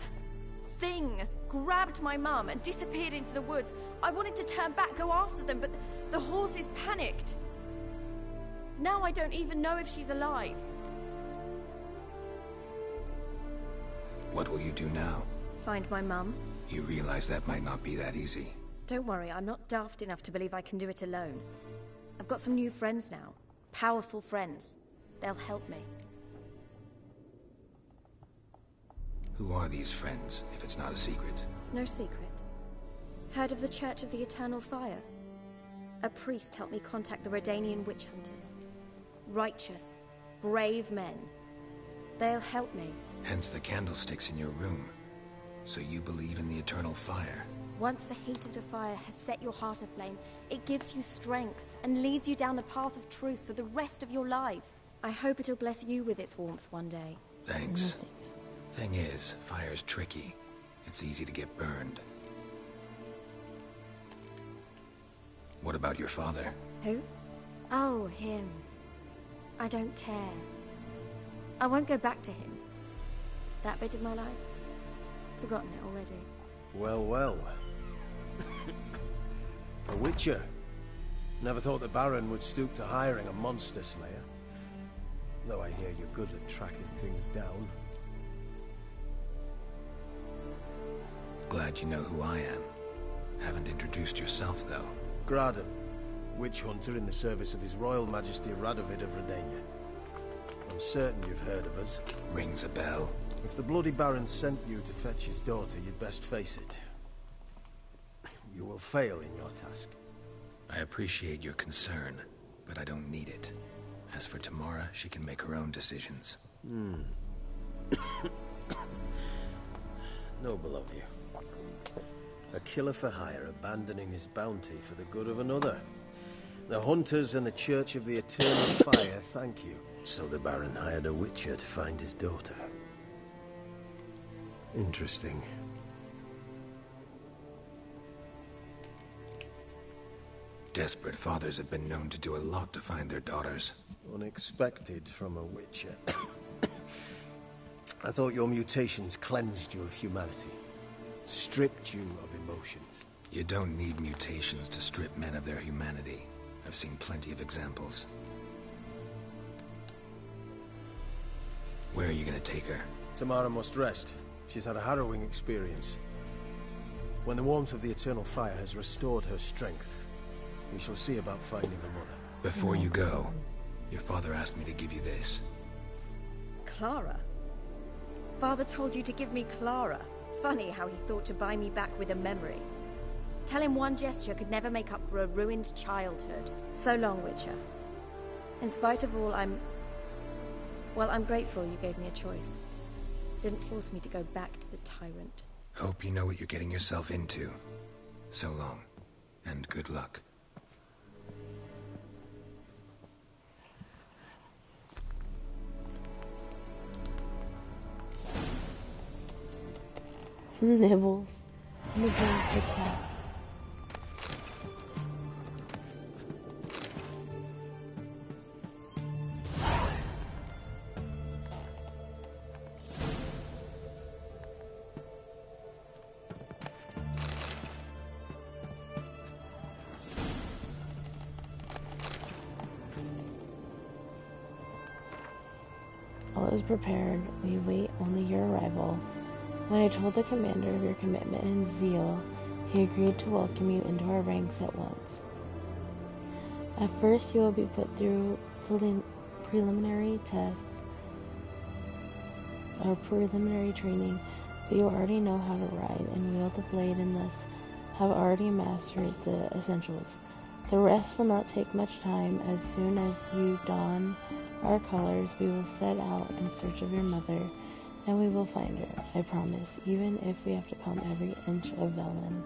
thing grabbed my mum and disappeared into the woods. I wanted to turn back, go after them, but the horses panicked. Now I don't even know if she's alive. What will you do now? Find my mum. You realize that might not be that easy. Don't worry, I'm not daft enough to believe I can do it alone. I've got some new friends now. Powerful friends. They'll help me. Who are these friends, if it's not a secret? No secret. Heard of the Church of the Eternal Fire? A priest helped me contact the Redanian witch hunters. Righteous, brave men. They'll help me. Hence the candlesticks in your room. So you believe in the eternal fire? Once the heat of the fire has set your heart aflame, it gives you strength and leads you down the path of truth for the rest of your life. I hope it'll bless you with its warmth one day. Thanks. Thing is, fire's tricky. It's easy to get burned. What about your father? Who? Oh, him. I don't care. I won't go back to him. That bit of my life? Forgotten it already. Well, well. A witcher. Never thought the Baron would stoop to hiring a monster slayer. Though I hear you're good at tracking things down. Glad you know who I am. Haven't introduced yourself, though. Graden, witch hunter in the service of His Royal Majesty Radovid of Redania. I'm certain you've heard of us. Rings a bell. If the Bloody Baron sent you to fetch his daughter, you'd best face it. You will fail in your task. I appreciate your concern, but I don't need it. As for Tamara, she can make her own decisions. Noble of you. A killer for hire abandoning his bounty for the good of another. The hunters and the Church of the Eternal Fire thank you. So the Baron hired a witcher to find his daughter. Interesting. Desperate fathers have been known to do a lot to find their daughters. Unexpected from a witcher. I thought your mutations cleansed you of humanity. Stripped you of emotions. You don't need mutations to strip men of their humanity. I've seen plenty of examples. Where are you gonna take her? Tamara must rest. She's had a harrowing experience. When the warmth of the Eternal Fire has restored her strength, we shall see about finding her mother. Before you go, your father asked me to give you this. Clara? Father told you to give me Clara. Funny how he thought to buy me back with a memory. Tell him one gesture could never make up for a ruined childhood. So long, Witcher. In spite of all, I'm grateful you gave me a choice. Didn't force me to go back to the tyrant. Hope you know what you're getting yourself into. So long, and good luck. Nibbles. Nibbles the cat. All is prepared. We wait only your arrival. When I told the commander of your commitment and zeal, he agreed to welcome you into our ranks at once. At first, you will be put through preliminary tests or preliminary training, but you already know how to ride and wield the blade and thus have already mastered the essentials. The rest will not take much time. As soon as you don our colors, we will set out in search of your mother, and we will find her, I promise, even if we have to come every inch of Velen.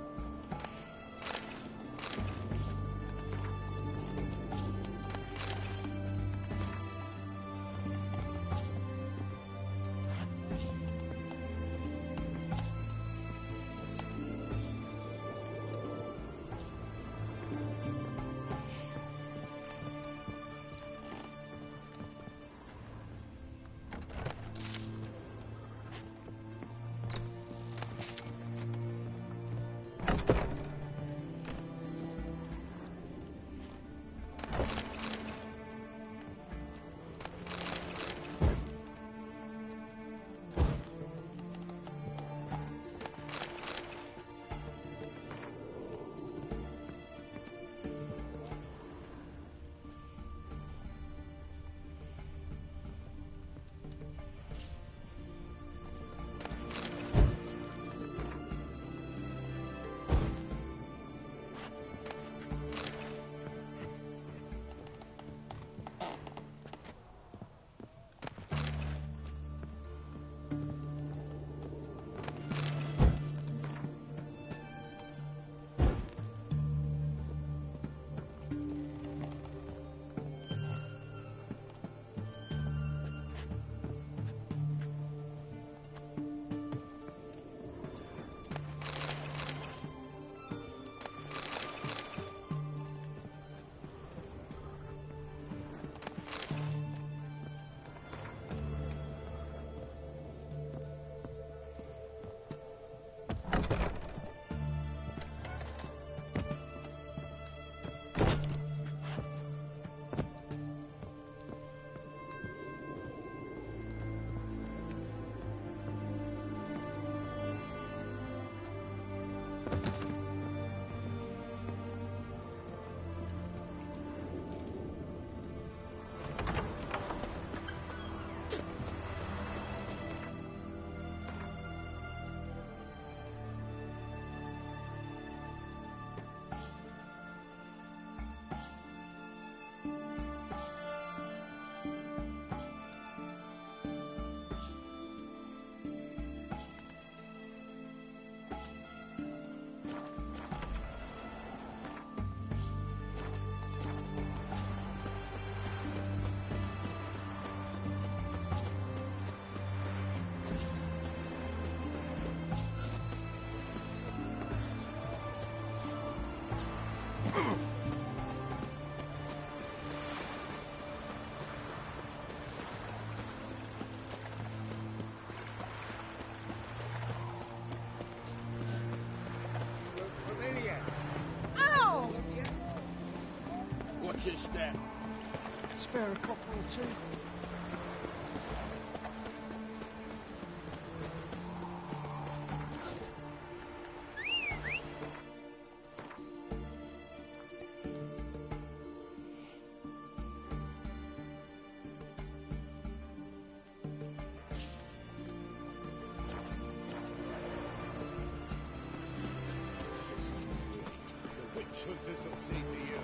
Watch your step. Spare a couple or two. The witch hunters will see to you.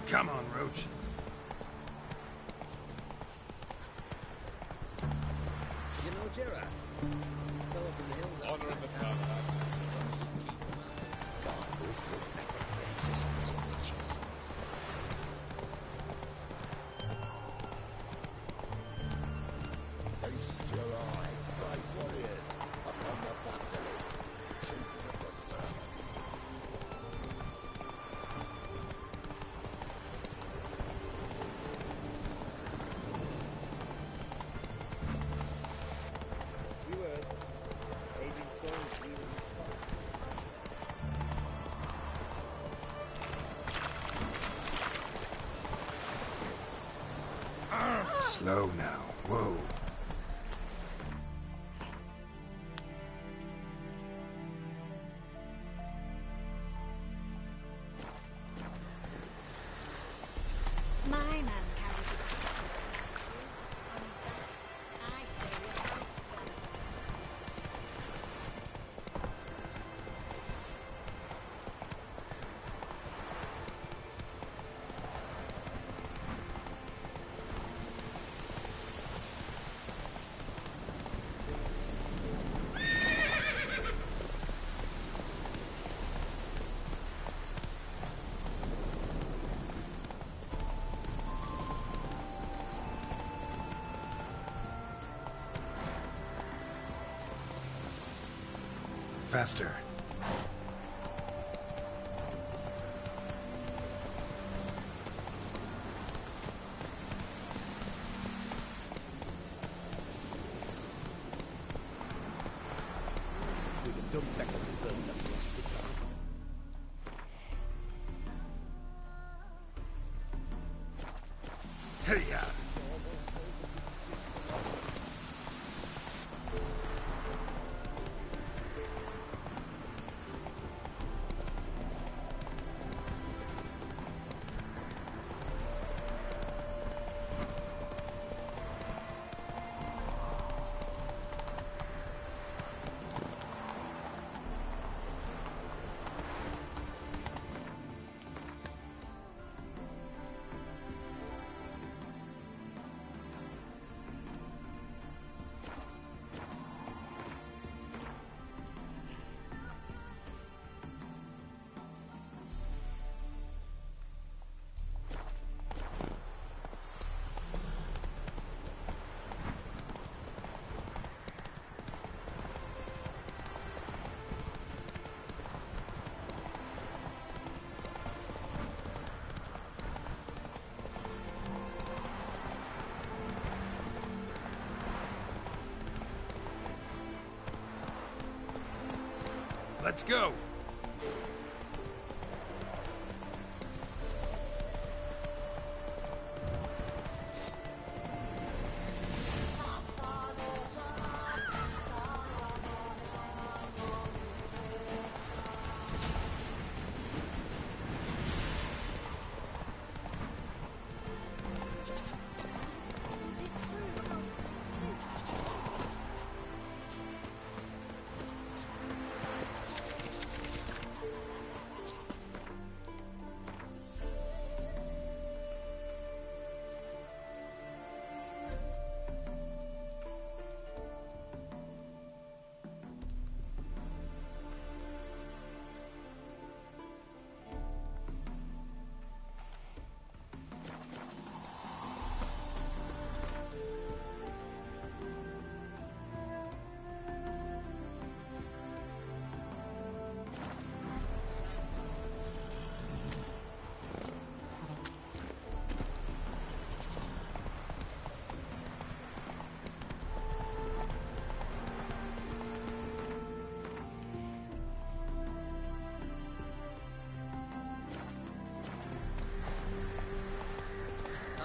Come on, Roach. You know Gerard? Fellow from the hills. Honor in the family. Feast your eyes, brave warriors, upon the basilisk, chief of the servants. You heard. Agent Souls even. Slow now. Whoa. My man carries his on his back. I say we're both done. Faster. We'd have done better to burn the plastic down. Hey-ya! Let's go!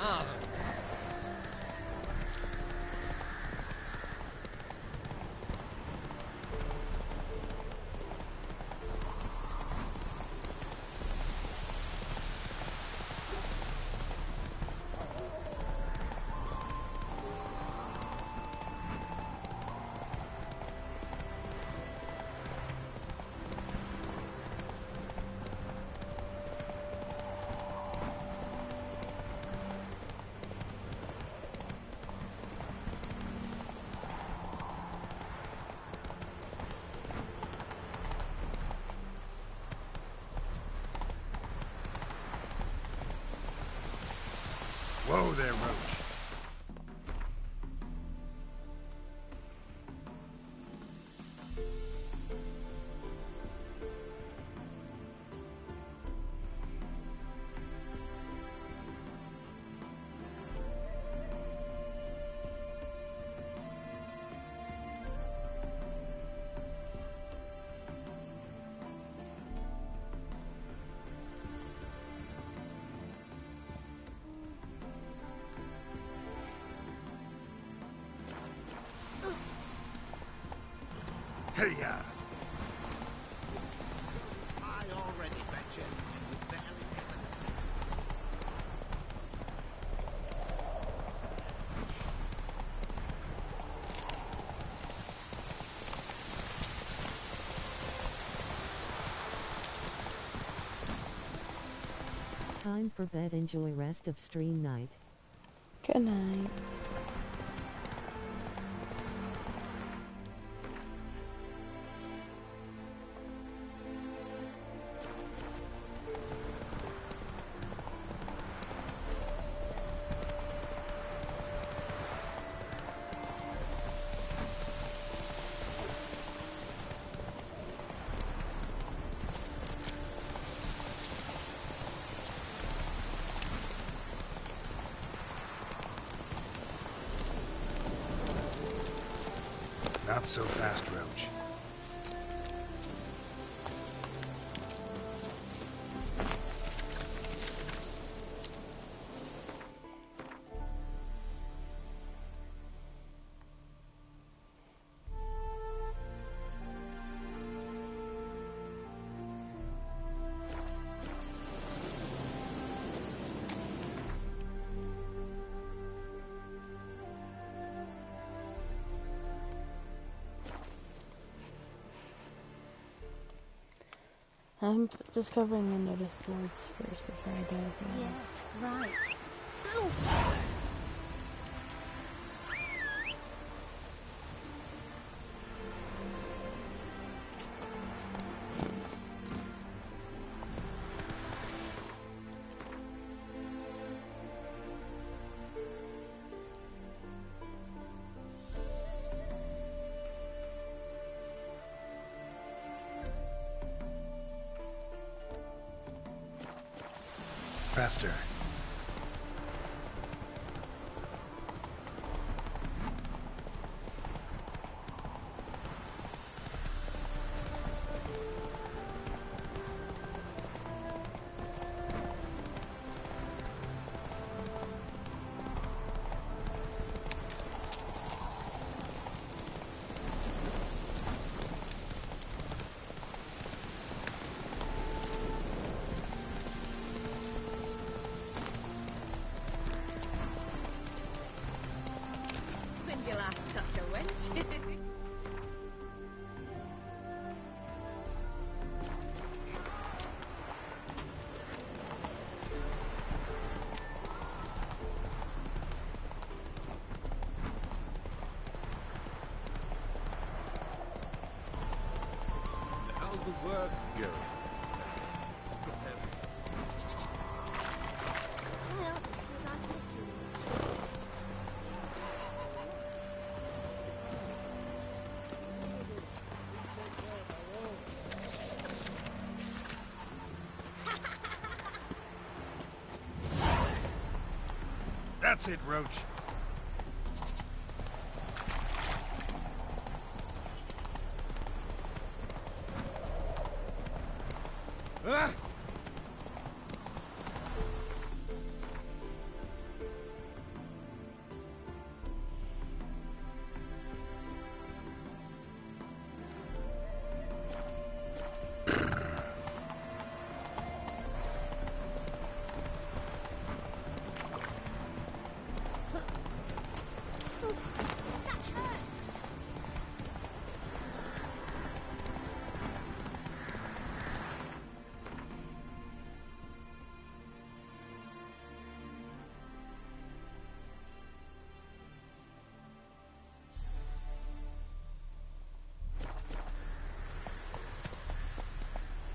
Ah. Whoa there, Roach. Hey-ya! I already ventured, and you barely given a second. Time for bed. Enjoy rest of stream night. Good night. Not so fast, Roach. I'm just covering the notice boards first before I do anything else. Yeah, right. Ow! Faster. When's your last touch a wench? How's the work going? Well, it says I talk too much. That's it, Roach. Ah!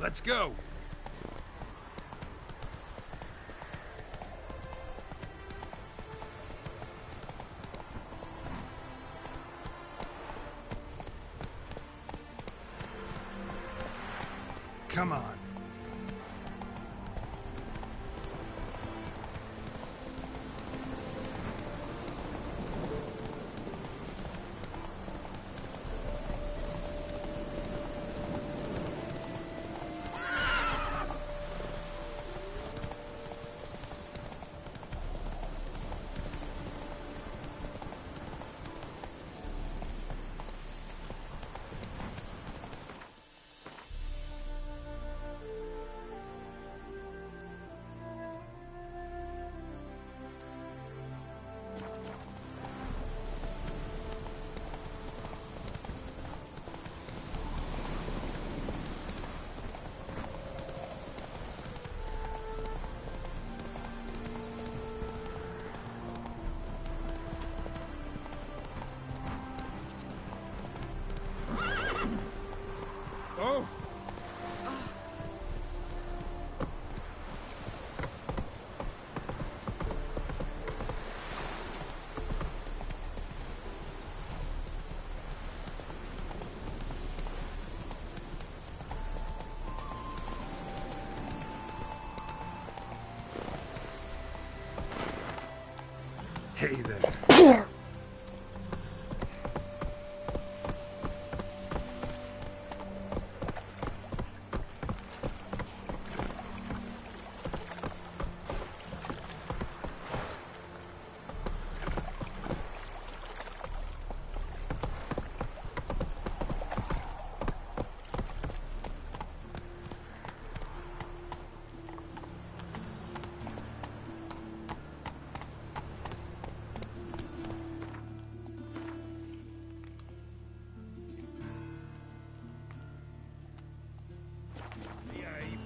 Let's go. Come on. Oh! Hey there.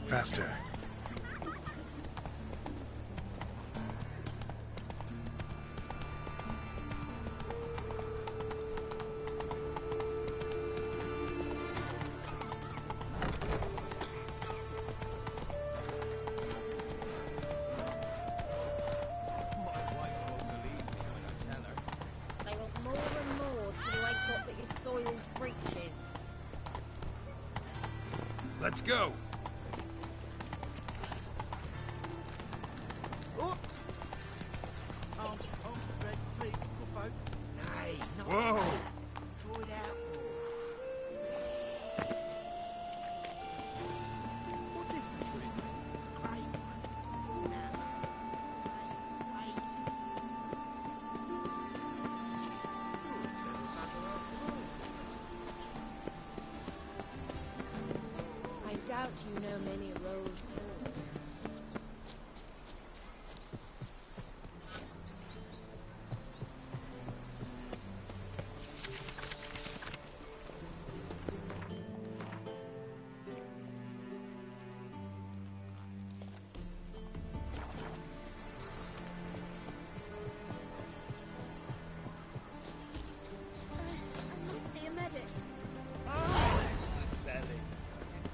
Faster. They want more and more till you ain't got but your soiled breeches. Let's go. Whoa! Draw it out What difference would it make? Great one. Draw it out. I doubt you know many road chords. See a medic. Belly.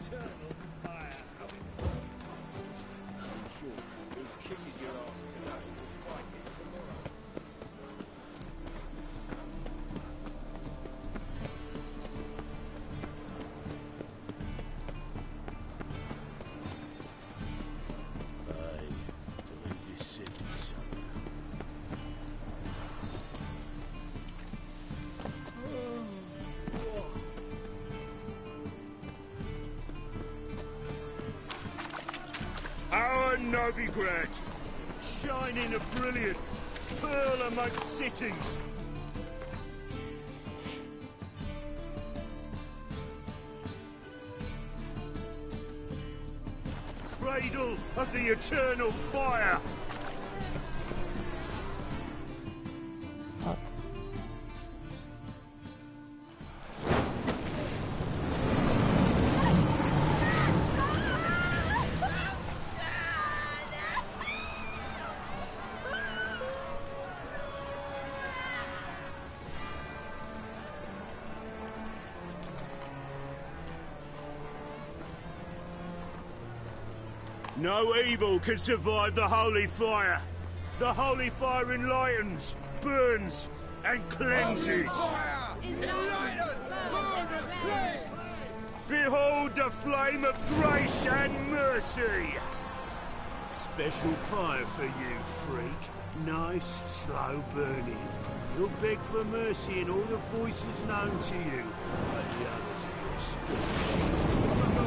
Eternal fire. How it burns. In short, who kisses your ass today will bite it tomorrow. To leave this city somehow. Our Novigrad, shining a brilliant pearl amongst cities. Cradle of the eternal fire. No evil can survive the holy fire. The holy fire enlightens, burns, and cleanses. Behold the flame of grace and mercy. Special fire for you, freak. Nice, slow burning. You'll beg for mercy in all the voices known to you, but the others are your speech. No,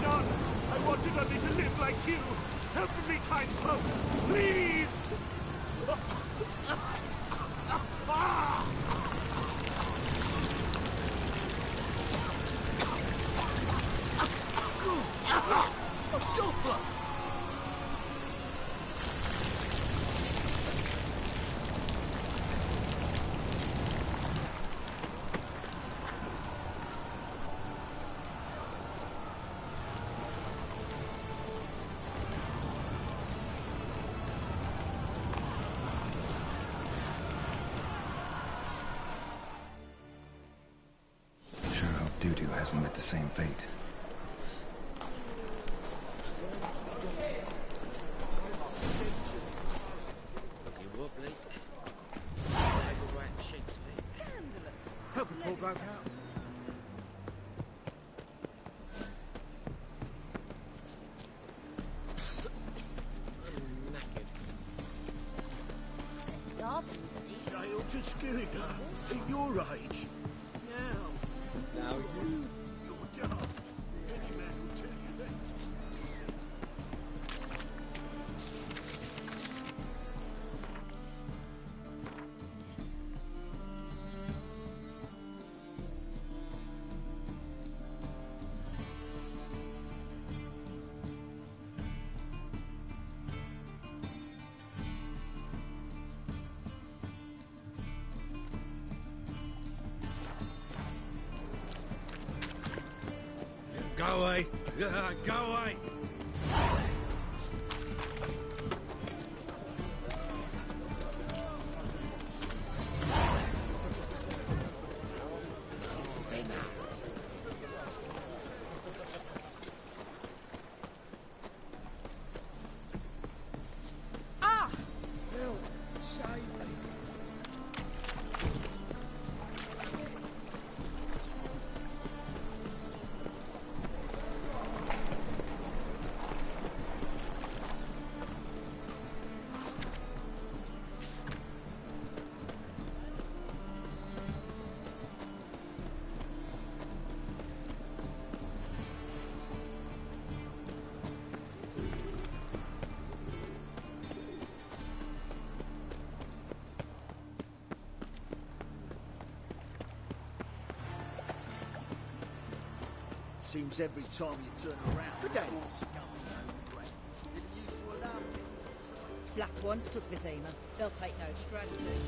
none. I wanted only to live like you. Help me, kind folk, please. A doppler! Sure hope Dudu hasn't met the same fate. Looking wobbly. Overwrapped sheep's feet. Scandalous. Hope it pulled back out. I'm knackered. They're starving, see? Sail to Skillinger at your age. Now you're daft. Any man will tell you that. Go away. Go away. Ah! Help! Save me! Seems every time you turn around, Good day. all scars no regret. Didn't used to allow it. Black ones took Vizima. They'll take no for gratitude.